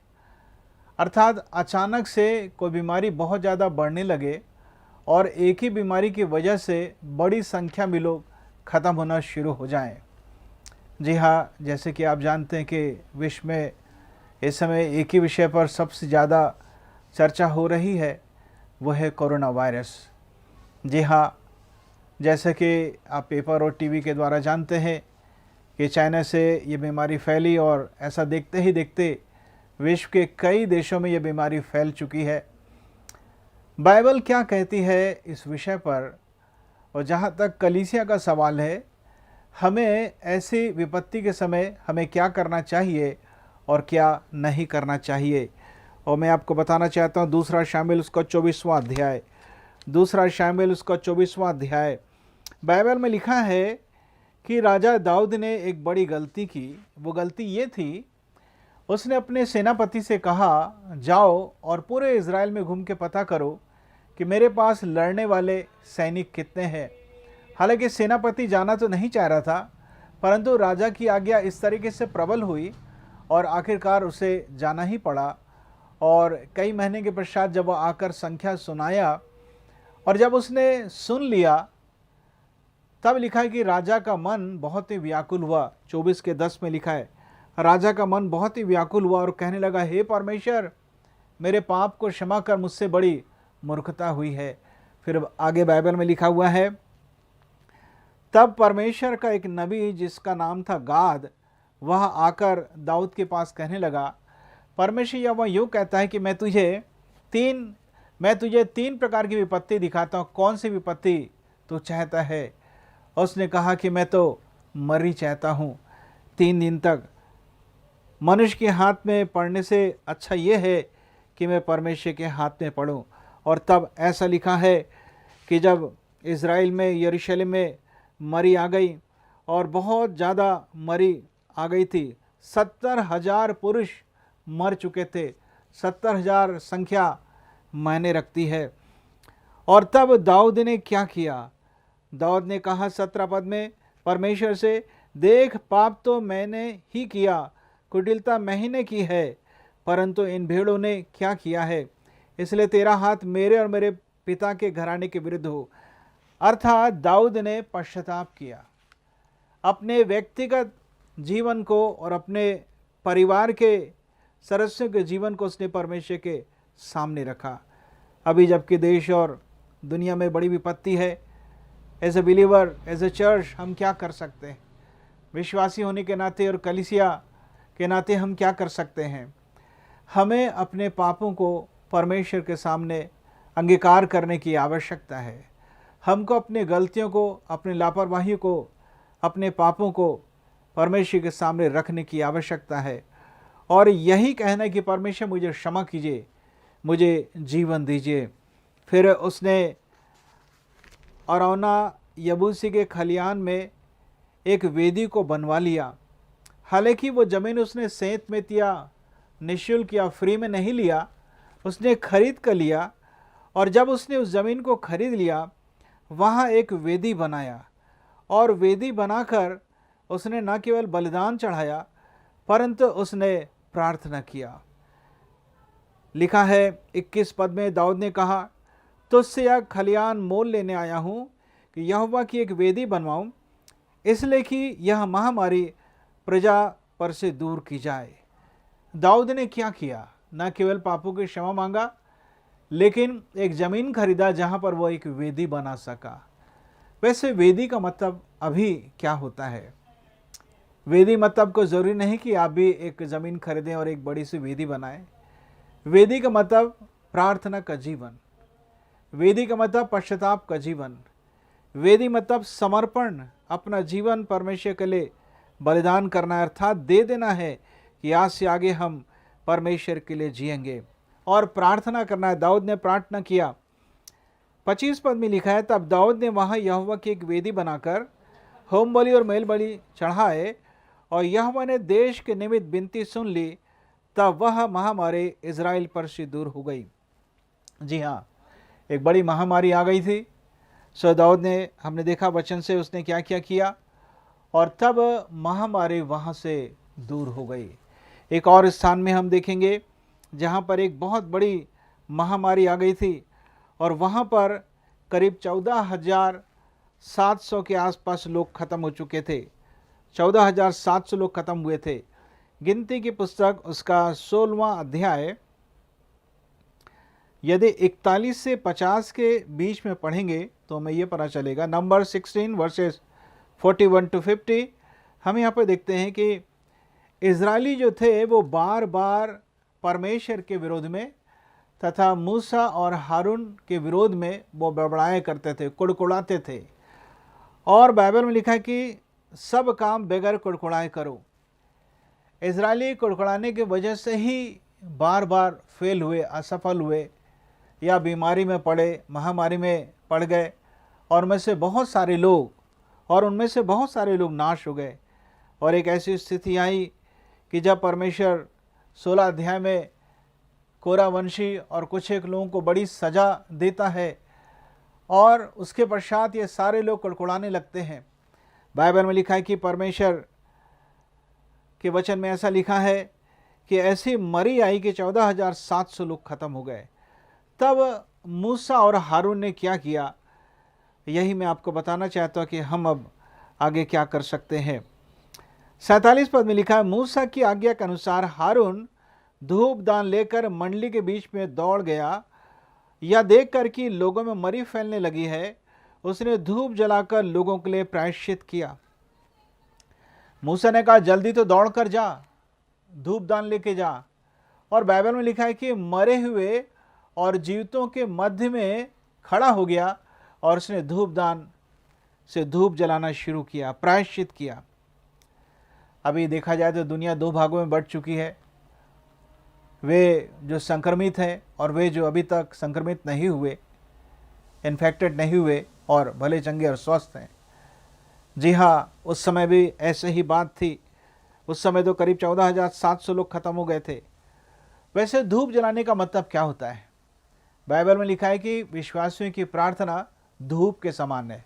अर्थात अचानक से कोई बीमारी बहुत ज़्यादा बढ़ने लगे और एक ही बीमारी की वजह से बड़ी संख्या में लोग ख़त्म होना शुरू हो जाएं। जी हाँ, जैसे कि आप जानते हैं कि विश्व में इस समय एक ही विषय पर सबसे ज़्यादा चर्चा हो रही है, वह है कोरोना वायरस। जी हाँ, जैसे कि आप पेपर और टीवी के द्वारा जानते हैं कि चाइना से ये बीमारी फैली और ऐसा देखते ही देखते विश्व के कई देशों में ये बीमारी फैल चुकी है। बाइबल क्या कहती है इस विषय पर, और जहाँ तक कलीसिया का सवाल है, हमें ऐसी विपत्ति के समय हमें क्या करना चाहिए और क्या नहीं करना चाहिए। और मैं आपको बताना चाहता हूँ दूसरा शामिल उसका 24वां अध्याय, दूसरा शामिल उसका 24वां अध्याय, बाइबल में लिखा है कि राजा दाऊद ने एक बड़ी गलती की। वो गलती ये थी, उसने अपने सेनापति से कहा, जाओ और पूरे इज़राइल में घूम के पता करो कि मेरे पास लड़ने वाले सैनिक कितने हैं। हालांकि सेनापति जाना तो नहीं चाह रहा था, परंतु राजा की आज्ञा इस तरीके से प्रबल हुई और आखिरकार उसे जाना ही पड़ा। और कई महीने के पश्चात जब वह आकर संख्या सुनाया और जब उसने सुन लिया, तब लिखा है कि राजा का मन बहुत ही व्याकुल हुआ। 24:10 में लिखा है, राजा का मन बहुत ही व्याकुल हुआ और कहने लगा, हे परमेश्वर, मेरे पाप को क्षमा कर, मुझसे बड़ी मूर्खता हुई है। फिर आगे बाइबल में लिखा हुआ है, तब परमेश्वर का एक नबी जिसका नाम था गाद, वह आकर दाऊद के पास कहने लगा, परमेश्वर यहोवा यूँ कहता है कि मैं तुझे तीन प्रकार की विपत्ति दिखाता हूँ, कौन सी विपत्ति तू चाहता है। उसने कहा कि मैं तो मरी चाहता हूँ। 3 दिन तक मनुष्य के हाथ में पड़ने से अच्छा ये है कि मैं परमेश्वर के हाथ में पड़ूँ। और तब ऐसा लिखा है कि जब इज़राइल में, यरूशलेम में मरी आ गई और बहुत ज़्यादा मरी आ गई थी, 70,000 पुरुष मर चुके थे। 70,000 संख्या मायने रखती है। और तब दाऊद ने क्या किया? दाऊद ने कहा 17 पद में परमेश्वर से, देख पाप तो मैंने ही किया, कुटिलता मैंने की है, परंतु इन भेड़ों ने क्या किया है, इसलिए तेरा हाथ मेरे और मेरे पिता के घराने के विरुद्ध हो। अर्थात दाऊद ने पश्चाताप किया, अपने व्यक्तिगत जीवन को और अपने परिवार के सदस्यों के जीवन को उसने परमेश्वर के सामने रखा। अभी जबकि देश और दुनिया में बड़ी विपत्ति है, as a believer, as a church हम क्या कर सकते हैं? विश्वासी होने के नाते और कलीसिया के नाते हम क्या कर सकते हैं? हमें अपने पापों को परमेश्वर के सामने अंगीकार करने की आवश्यकता है। हमको अपने गलतियों को, अपनी लापरवाही को, अपने पापों को परमेश्वर के सामने रखने की आवश्यकता है और यही कहना है कि परमेश्वर मुझे क्षमा कीजिए, मुझे जीवन दीजिए। फिर उसने अरौना यबूसी के खलियान में एक वेदी को बनवा लिया। हालांकि वो ज़मीन उसने सेंत में या निःशुल्क या फ्री में नहीं लिया, उसने खरीद कर लिया। और जब उसने उस ज़मीन को खरीद लिया, वहाँ एक वेदी बनाया और वेदी बनाकर उसने न केवल बलिदान चढ़ाया, परंतु उसने प्रार्थना किया। लिखा है 21 पद में, दाऊद ने कहा, तुझसे यह खलियान मोल लेने आया हूँ कि यहोवा की एक वेदी बनवाऊँ, इसलिए कि यह महामारी प्रजा पर से दूर की जाए। दाऊद ने क्या किया? न केवल पापों की क्षमा मांगा, लेकिन एक ज़मीन खरीदा जहाँ पर वो एक वेदी बना सका। वैसे वेदी का मतलब अभी क्या होता है? वेदी मतलब को ज़रूरी नहीं कि आप भी एक ज़मीन खरीदें और एक बड़ी सी वेदी बनाएं। वेदी का मतलब प्रार्थना का जीवन, वेदी का मतलब पश्चाताप का जीवन, वेदी मतलब समर्पण, अपना जीवन परमेश्वर के लिए बलिदान करना, अर्थात दे देना है कि आज से आगे हम परमेश्वर के लिए जिएंगे। और प्रार्थना करना है। दाऊद ने प्रार्थना किया। 25 पद में लिखा है, तब दाऊद ने वहाँ यहोवा की एक वेदी बनाकर होम बलि और मेल बलि चढ़ाए और यहोवा ने देश के निमित्त विनती सुन ली, तब वह महामारी इज़राइल पर से दूर हो गई। जी हाँ, एक बड़ी महामारी आ गई थी। सो दाऊद ने, हमने देखा वचन से, उसने क्या क्या किया और तब महामारी वहाँ से दूर हो गई। एक और स्थान में हम देखेंगे जहाँ पर एक बहुत बड़ी महामारी आ गई थी और वहाँ पर करीब 14,700 के आसपास लोग ख़त्म हो चुके थे। 14,700 लोग ख़त्म हुए थे। गिनती की पुस्तक उसका 16वां अध्याय, यदि 41 से 50 के बीच में पढ़ेंगे तो हमें ये पता चलेगा। नंबर 16 वर्सेस 41 to 50, हम यहाँ पर देखते हैं कि इज़राइली जो थे वो बार बार परमेश्वर के विरोध में तथा मूसा और हारून के विरोध में वो बड़बड़ाया करते थे, कुड़कुड़ाते थे। और बाइबल में लिखा है कि सब काम बगैर कुड़कुड़ाए करो। इज़राइली कुड़कुड़ाने की वजह से ही बार बार फेल हुए, असफल हुए, या बीमारी में पड़े, महामारी में पड़ गए, और उनमें से बहुत सारे लोग नाश हो गए। और एक ऐसी स्थिति आई कि जब परमेश्वर 16 अध्याय में कोरा वंशी और कुछ एक लोगों को बड़ी सज़ा देता है, और उसके पश्चात ये सारे लोग कुड़कुड़ाने लगते हैं। बाइबल में लिखा है कि परमेश्वर के वचन में ऐसा लिखा है कि ऐसी मरी आई कि 14,700 लोग खत्म हो गए। तब मूसा और हारून ने क्या किया, यही मैं आपको बताना चाहता हूँ कि हम अब आगे क्या कर सकते हैं। 47 पद में लिखा है, मूसा की आज्ञा के अनुसार हारून धूप दान लेकर मंडली के बीच में दौड़ गया। यह देखकर कि लोगों में मरी फैलने लगी है, उसने धूप जलाकर लोगों के लिए प्रायश्चित किया। मूसा ने कहा, जल्दी तो दौड़ कर जा, धूप दान लेके जा। और बाइबल में लिखा है कि मरे हुए और जीवितों के मध्य में खड़ा हो गया और उसने धूप दान से धूप जलाना शुरू किया, प्रायश्चित किया। अभी देखा जाए तो दुनिया 2 भागों में बढ़ चुकी है, वे जो संक्रमित हैं और वे जो अभी तक संक्रमित नहीं हुए, इन्फेक्टेड नहीं हुए और भले चंगे और स्वस्थ हैं। जी हाँ, उस समय भी ऐसे ही बात थी। उस समय तो करीब 14,700 लोग खत्म हो गए थे। वैसे धूप जलाने का मतलब क्या होता है? बाइबल में लिखा है कि विश्वासियों की प्रार्थना धूप के समान है।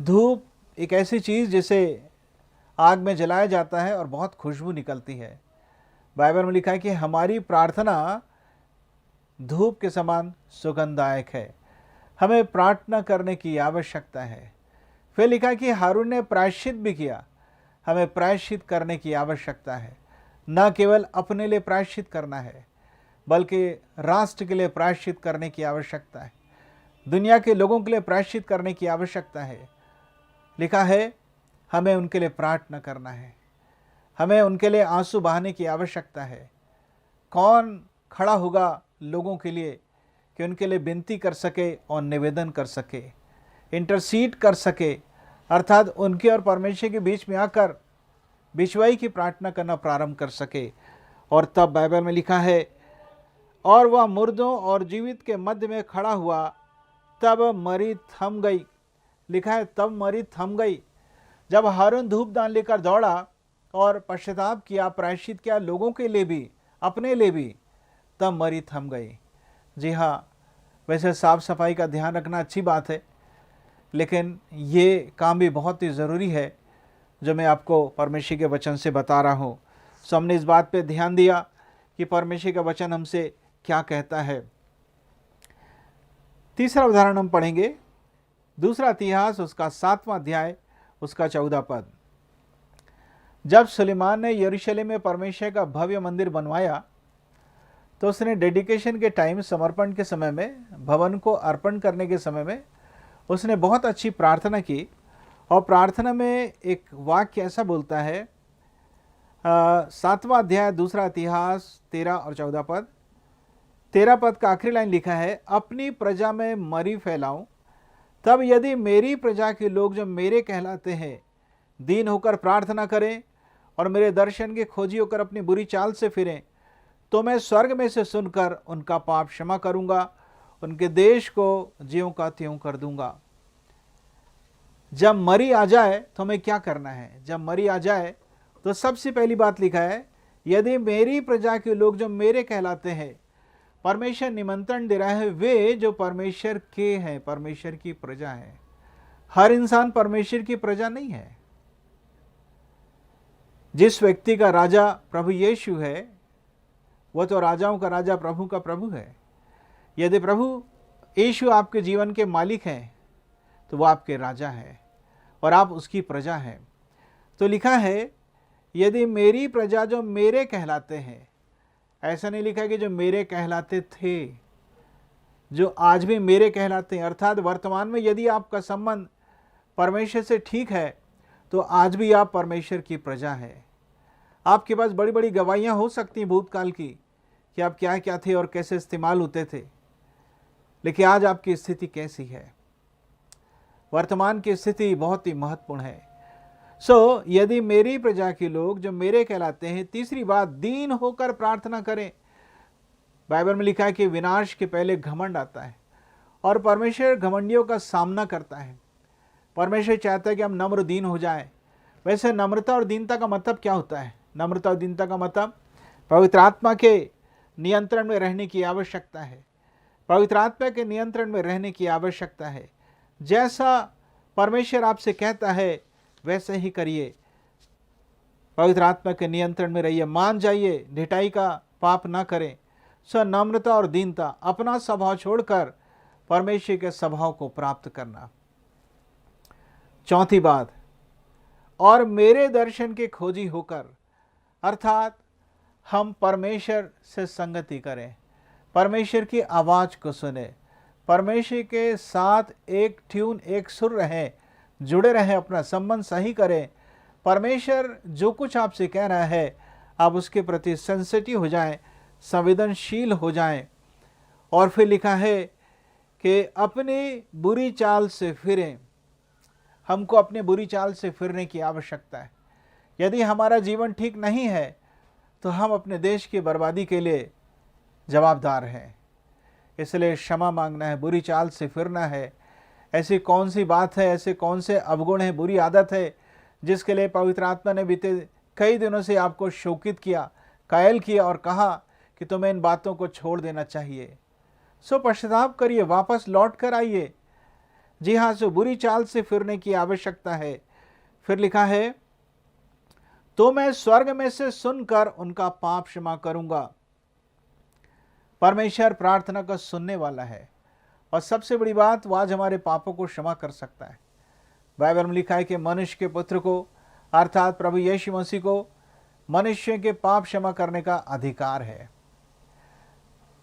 धूप एक ऐसी चीज़ जिसे आग में जलाया जाता है और बहुत खुशबू निकलती है। बाइबल में लिखा है कि हमारी प्रार्थना धूप के समान सुगंधदायक है। हमें प्रार्थना करने की आवश्यकता है। फिर लिखा है कि हारून ने प्रायश्चित भी किया। हमें प्रायश्चित करने की आवश्यकता है। न केवल अपने लिए प्रायश्चित करना है, बल्कि राष्ट्र के लिए प्रायश्चित करने की आवश्यकता है। दुनिया के लोगों के लिए प्रायश्चित करने की आवश्यकता है। लिखा है हमें उनके लिए प्रार्थना करना है, हमें उनके लिए आंसू बहाने की आवश्यकता है। कौन खड़ा होगा लोगों के लिए कि उनके लिए विनती कर सके और निवेदन कर सके, इंटरसीड कर सके, अर्थात उनके और परमेश्वर के बीच में आकर बिचवाई की प्रार्थना करना प्रारंभ कर सके। और तब बाइबल में लिखा है, और वह मुर्दों और जीवित के मध्य में खड़ा हुआ, तब मरी थम गई। लिखा है तब मरी थम गई। जब हारून धूप दान लेकर दौड़ा और पश्चाताप किया, प्रायश्चित किया लोगों के लिए भी, अपने लिए भी, तब मरी थम गई। जी हाँ, वैसे साफ सफाई का ध्यान रखना अच्छी बात है, लेकिन ये काम भी बहुत ही ज़रूरी है जो मैं आपको परमेश्वर के वचन से बता रहा हूँ। सो हमने इस बात पे ध्यान दिया कि परमेश्वर का वचन हमसे क्या कहता है। तीसरा उदाहरण हम पढ़ेंगे, दूसरा इतिहास उसका 7वां अध्याय उसका 14 पद। जब सुलेमान ने यरूशलेम में परमेश्वर का भव्य मंदिर बनवाया, तो उसने डेडिकेशन के टाइम, समर्पण के समय में, भवन को अर्पण करने के समय में उसने बहुत अच्छी प्रार्थना की। और प्रार्थना में एक वाक्य ऐसा बोलता है, 7वां अध्याय दूसरा इतिहास 13 और 14 पद। 13 पद का आखिरी लाइन लिखा है, अपनी प्रजा में मरी फैलाऊं, तब यदि मेरी प्रजा के लोग जो मेरे कहलाते हैं दीन होकर प्रार्थना करें और मेरे दर्शन के खोजी होकर अपनी बुरी चाल से फिरें, तो मैं स्वर्ग में से सुनकर उनका पाप क्षमा करूंगा, उनके देश को ज्यों का त्यों कर दूंगा। जब मरी आ जाए तो हमें क्या करना है? जब मरी आ जाए तो सबसे पहली बात लिखा है, यदि मेरी प्रजा के लोग जो मेरे कहलाते हैं, परमेश्वर निमंत्रण दे रहा है, वे जो परमेश्वर के हैं, परमेश्वर की प्रजा है। हर इंसान परमेश्वर की प्रजा नहीं है। जिस व्यक्ति का राजा प्रभु यीशु है, वह तो राजाओं का राजा, प्रभु का प्रभु है। यदि प्रभु यीशु आपके जीवन के मालिक हैं, तो वह आपके राजा है और आप उसकी प्रजा हैं। तो लिखा है, यदि मेरी प्रजा जो मेरे कहलाते हैं, ऐसा नहीं लिखा कि जो मेरे कहलाते थे, जो आज भी मेरे कहलाते हैं। अर्थात वर्तमान में यदि आपका संबंध परमेश्वर से ठीक है, तो आज भी आप परमेश्वर की प्रजा है। आपके पास बड़ी बड़ी गवाहियाँ हो सकती हैं भूतकाल की कि आप क्या क्या थे और कैसे इस्तेमाल होते थे, लेकिन आज आपकी स्थिति कैसी है? वर्तमान की स्थिति बहुत ही महत्वपूर्ण है। यदि मेरी प्रजा के लोग जो मेरे कहलाते हैं, तीसरी बात, दीन होकर प्रार्थना करें। बाइबल में लिखा है कि विनाश के पहले घमंड आता है और परमेश्वर घमंडियों का सामना करता है। परमेश्वर चाहता है कि हम नम्र दीन हो जाएं। वैसे नम्रता और दीनता का मतलब क्या होता है? नम्रता और दीनता का मतलब पवित्र आत्मा के नियंत्रण में रहने की आवश्यकता है। पवित्र आत्मा के नियंत्रण में रहने की आवश्यकता है। जैसा परमेश्वर आपसे कहता है वैसे ही करिए। पवित्र आत्मा के नियंत्रण में रहिए, मान जाइए, ढिठाई का पाप ना करें। नम्रता और दीनता, अपना स्वभाव छोड़कर परमेश्वर के स्वभाव को प्राप्त करना। चौथी बात, और मेरे दर्शन के खोजी होकर, अर्थात हम परमेश्वर से संगति करें, परमेश्वर की आवाज़ को सुने, परमेश्वर के साथ एक ट्यून, एक सुर रहें, जुड़े रहें, अपना संबंध सही करें। परमेश्वर जो कुछ आपसे कह रहा है आप उसके प्रति सेंसिटिव हो जाएं, संवेदनशील हो जाएं। और फिर लिखा है कि अपनी बुरी चाल से फिरें। हमको अपने बुरी चाल से फिरने की आवश्यकता है। यदि हमारा जीवन ठीक नहीं है तो हम अपने देश की बर्बादी के लिए जवाबदार हैं। इसलिए क्षमा मांगना है, बुरी चाल से फिरना है। ऐसी कौन सी बात है, ऐसे कौन से अवगुण है, बुरी आदत है जिसके लिए पवित्र आत्मा ने बीते कई दिनों से आपको शोकित किया, कायल किया और कहा कि तुम्हें इन बातों को छोड़ देना चाहिए। पश्चाताप करिए, वापस लौट कर आइए। जी हाँ, बुरी चाल से फिरने की आवश्यकता है। फिर लिखा है, तो मैं स्वर्ग में से सुनकर उनका पाप क्षमा करूंगा। परमेश्वर प्रार्थना को सुनने वाला है और सबसे बड़ी बात, वो आज हमारे पापों को क्षमा कर सकता है। बाइबल में लिखा है कि मनुष्य के पुत्र को, अर्थात प्रभु यीशु मसीह को, मनुष्य के पाप क्षमा करने का अधिकार है।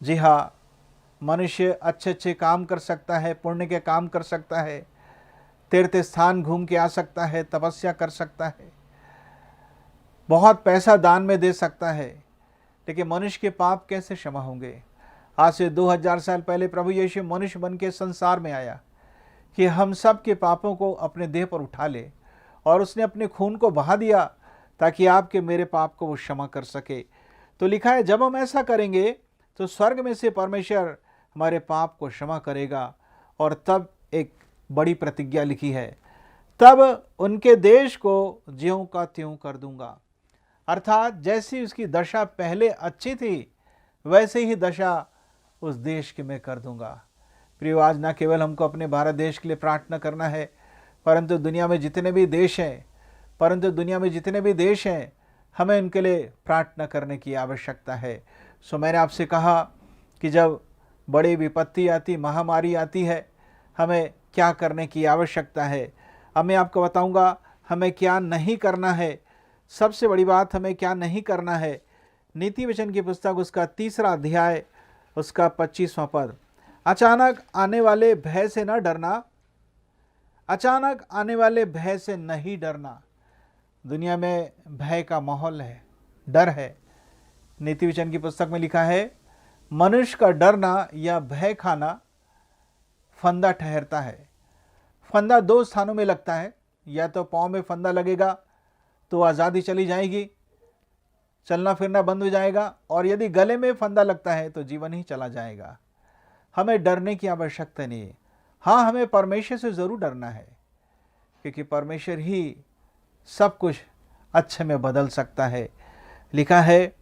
जी हाँ, मनुष्य अच्छे अच्छे काम कर सकता है, पुण्य के काम कर सकता है, तीर्थ स्थान घूम के आ सकता है, तपस्या कर सकता है, बहुत पैसा दान में दे सकता है, लेकिन मनुष्य के पाप कैसे क्षमा होंगे? आज से 2000 साल पहले प्रभु यीशु मनुष्य बन के संसार में आया कि हम सब के पापों को अपने देह पर उठा ले, और उसने अपने खून को बहा दिया ताकि आपके मेरे पाप को वो क्षमा कर सके। तो लिखा है, जब हम ऐसा करेंगे तो स्वर्ग में से परमेश्वर हमारे पाप को क्षमा करेगा। और तब एक बड़ी प्रतिज्ञा लिखी है, तब उनके देश को ज्यों का त्यों कर दूंगा। अर्थात जैसी उसकी दशा पहले अच्छी थी वैसे ही दशा उस देश की मैं कर दूंगा। प्रिय, आज न केवल हमको अपने भारत देश के लिए प्रार्थना करना है, परंतु दुनिया में जितने भी देश हैं हमें उनके लिए प्रार्थना करने की आवश्यकता है। मैंने आपसे कहा कि जब बड़ी विपत्ति आती, महामारी आती है, हमें क्या करने की आवश्यकता है। अब मैं आपको बताऊंगा हमें क्या नहीं करना है। सबसे बड़ी बात, हमें क्या नहीं करना है। नीति वचन की पुस्तक उसका 3 अध्याय उसका 25वां पद, अचानक आने वाले भय से न डरना, अचानक आने वाले भय से नहीं डरना। दुनिया में भय का माहौल है, डर है। नीति वचन की पुस्तक में लिखा है, मनुष्य का डरना या भय खाना फंदा ठहरता है। फंदा 2 स्थानों में लगता है, या तो पाँव में फंदा लगेगा तो आज़ादी चली जाएगी, चलना फिरना बंद हो जाएगा, और यदि गले में फंदा लगता है तो जीवन ही चला जाएगा। हमें डरने की आवश्यकता नहीं है। हाँ, हमें परमेश्वर से ज़रूर डरना है, क्योंकि परमेश्वर ही सब कुछ अच्छे में बदल सकता है। लिखा है,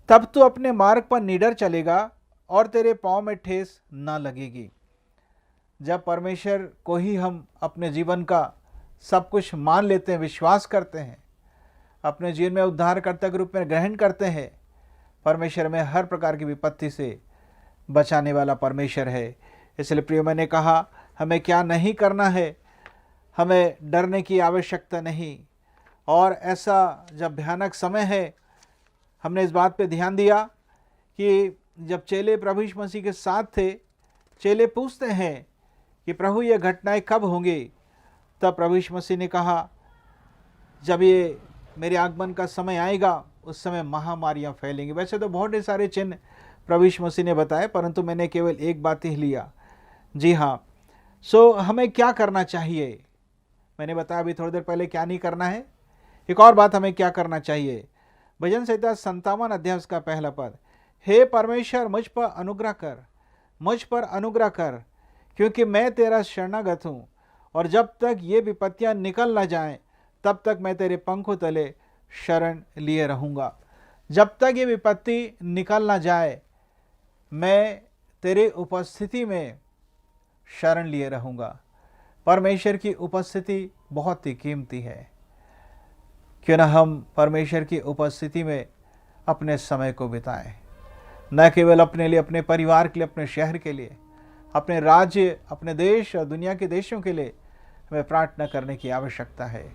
तब तो अपने मार्ग पर निडर चलेगा और तेरे पाँव में ठेस ना लगेगी। जब परमेश्वर को ही हम अपने जीवन का सब कुछ मान लेते हैं, विश्वास करते हैं, अपने जीवन में उद्धारकर्ता के रूप में ग्रहण करते हैं, परमेश्वर में हर प्रकार की विपत्ति से बचाने वाला परमेश्वर है। इसलिए प्रिय, मैंने कहा हमें क्या नहीं करना है। हमें डरने की आवश्यकता नहीं। और ऐसा जब भयानक समय है, हमने इस बात पे ध्यान दिया कि जब चेले प्रभु यीशु मसीह के साथ थे, चेले पूछते हैं कि प्रभु ये घटनाएं कब होंगी? तब प्रभु यीशु मसीह ने कहा जब ये मेरे आगमन का समय आएगा उस समय महामारियां फैलेंगी। वैसे तो बहुत ही सारे चिन्ह प्रभु यीशु मसीह ने बताए, परंतु मैंने केवल एक बात ही लिया। जी हाँ, सो हमें क्या करना चाहिए? मैंने बताया अभी थोड़ी देर पहले क्या नहीं करना है। एक और बात, हमें क्या करना चाहिए। भजन संहिता 57 अध्याय उसका पहला पद, हे परमेश्वर मुझ पर अनुग्रह कर, मुझ पर अनुग्रह कर, क्योंकि मैं तेरा शरणागत हूँ, और जब तक ये विपत्तियां निकल न जाएं तब तक मैं तेरे पंखों तले शरण लिए रहूँगा। जब तक ये विपत्ति निकल ना जाए मैं तेरे उपस्थिति में शरण लिए रहूँगा। परमेश्वर की उपस्थिति बहुत ही कीमती है। क्यों ना हम परमेश्वर की उपस्थिति में अपने समय को बिताएं, न केवल अपने लिए, अपने परिवार के लिए, अपने शहर के लिए, अपने राज्य, अपने देश और दुनिया के देशों के लिए हमें प्रार्थना करने की आवश्यकता है।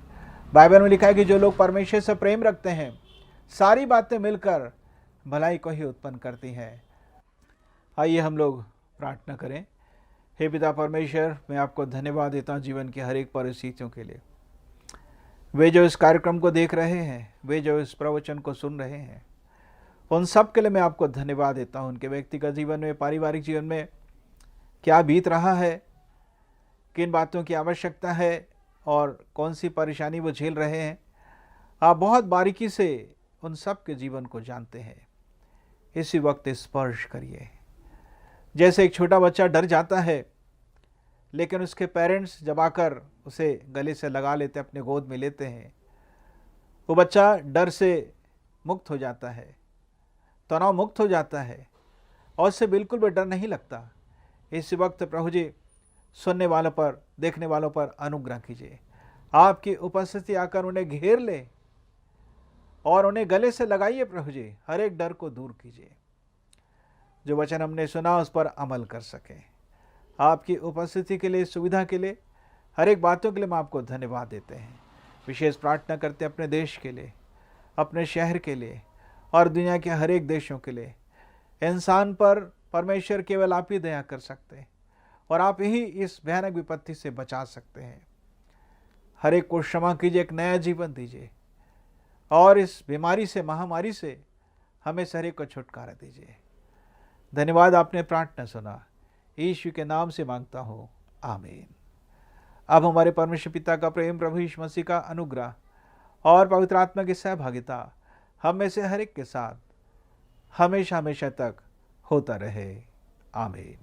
बाइबल में लिखा है कि जो लोग परमेश्वर से प्रेम रखते हैं सारी बातें मिलकर भलाई को ही उत्पन्न करती हैं। आइए हम लोग प्रार्थना करें। हे पिता परमेश्वर, मैं आपको धन्यवाद देता हूँ जीवन की हर एक परिस्थितियों के लिए। वे जो इस कार्यक्रम को देख रहे हैं, वे जो इस प्रवचन को सुन रहे हैं, उन सब के लिए मैं आपको धन्यवाद देता हूँ। उनके व्यक्तिगत जीवन में, पारिवारिक जीवन में क्या बीत रहा है, किन बातों की आवश्यकता है और कौन सी परेशानी वो झेल रहे हैं, आप बहुत बारीकी से उन सब के जीवन को जानते हैं। इसी वक्त स्पर्श करिए। जैसे एक छोटा बच्चा डर जाता है, लेकिन उसके पेरेंट्स जब आकर उसे गले से लगा लेते, अपने गोद में लेते हैं, वो बच्चा डर से मुक्त हो जाता है, तनाव मुक्त हो जाता है और उससे बिल्कुल भी डर नहीं लगता। इस वक्त प्रभु जी सुनने वालों पर, देखने वालों पर अनुग्रह कीजिए। आपकी उपस्थिति आकर उन्हें घेर ले और उन्हें गले से लगाइए। प्रभु जी हर एक डर को दूर कीजिए। जो वचन हमने सुना उस पर अमल कर सकें। आपकी उपस्थिति के लिए, सुविधा के लिए, हर एक बातों के लिए हम आपको धन्यवाद देते हैं। विशेष प्रार्थना करते हैं अपने देश के लिए, अपने शहर के लिए और दुनिया के हर एक देशों के लिए। इंसान पर परमेश्वर केवल आप ही दया कर सकते हैं और आप ही इस भयानक विपत्ति से बचा सकते हैं। हर एक को क्षमा कीजिए, एक नया जीवन दीजिए और इस बीमारी से, महामारी से हमें हर एक को छुटकारा दीजिए। धन्यवाद, आपने प्रार्थना सुना। यीशु के नाम से मांगता हूँ, आमीन। अब हमारे परमेश्वर पिता का प्रेम, प्रभु यीशु मसीह का अनुग्रह और पवित्र आत्मा की सहभागिता हम में से हर एक के साथ हमेशा हमेशा तक होता रहे। आमीन।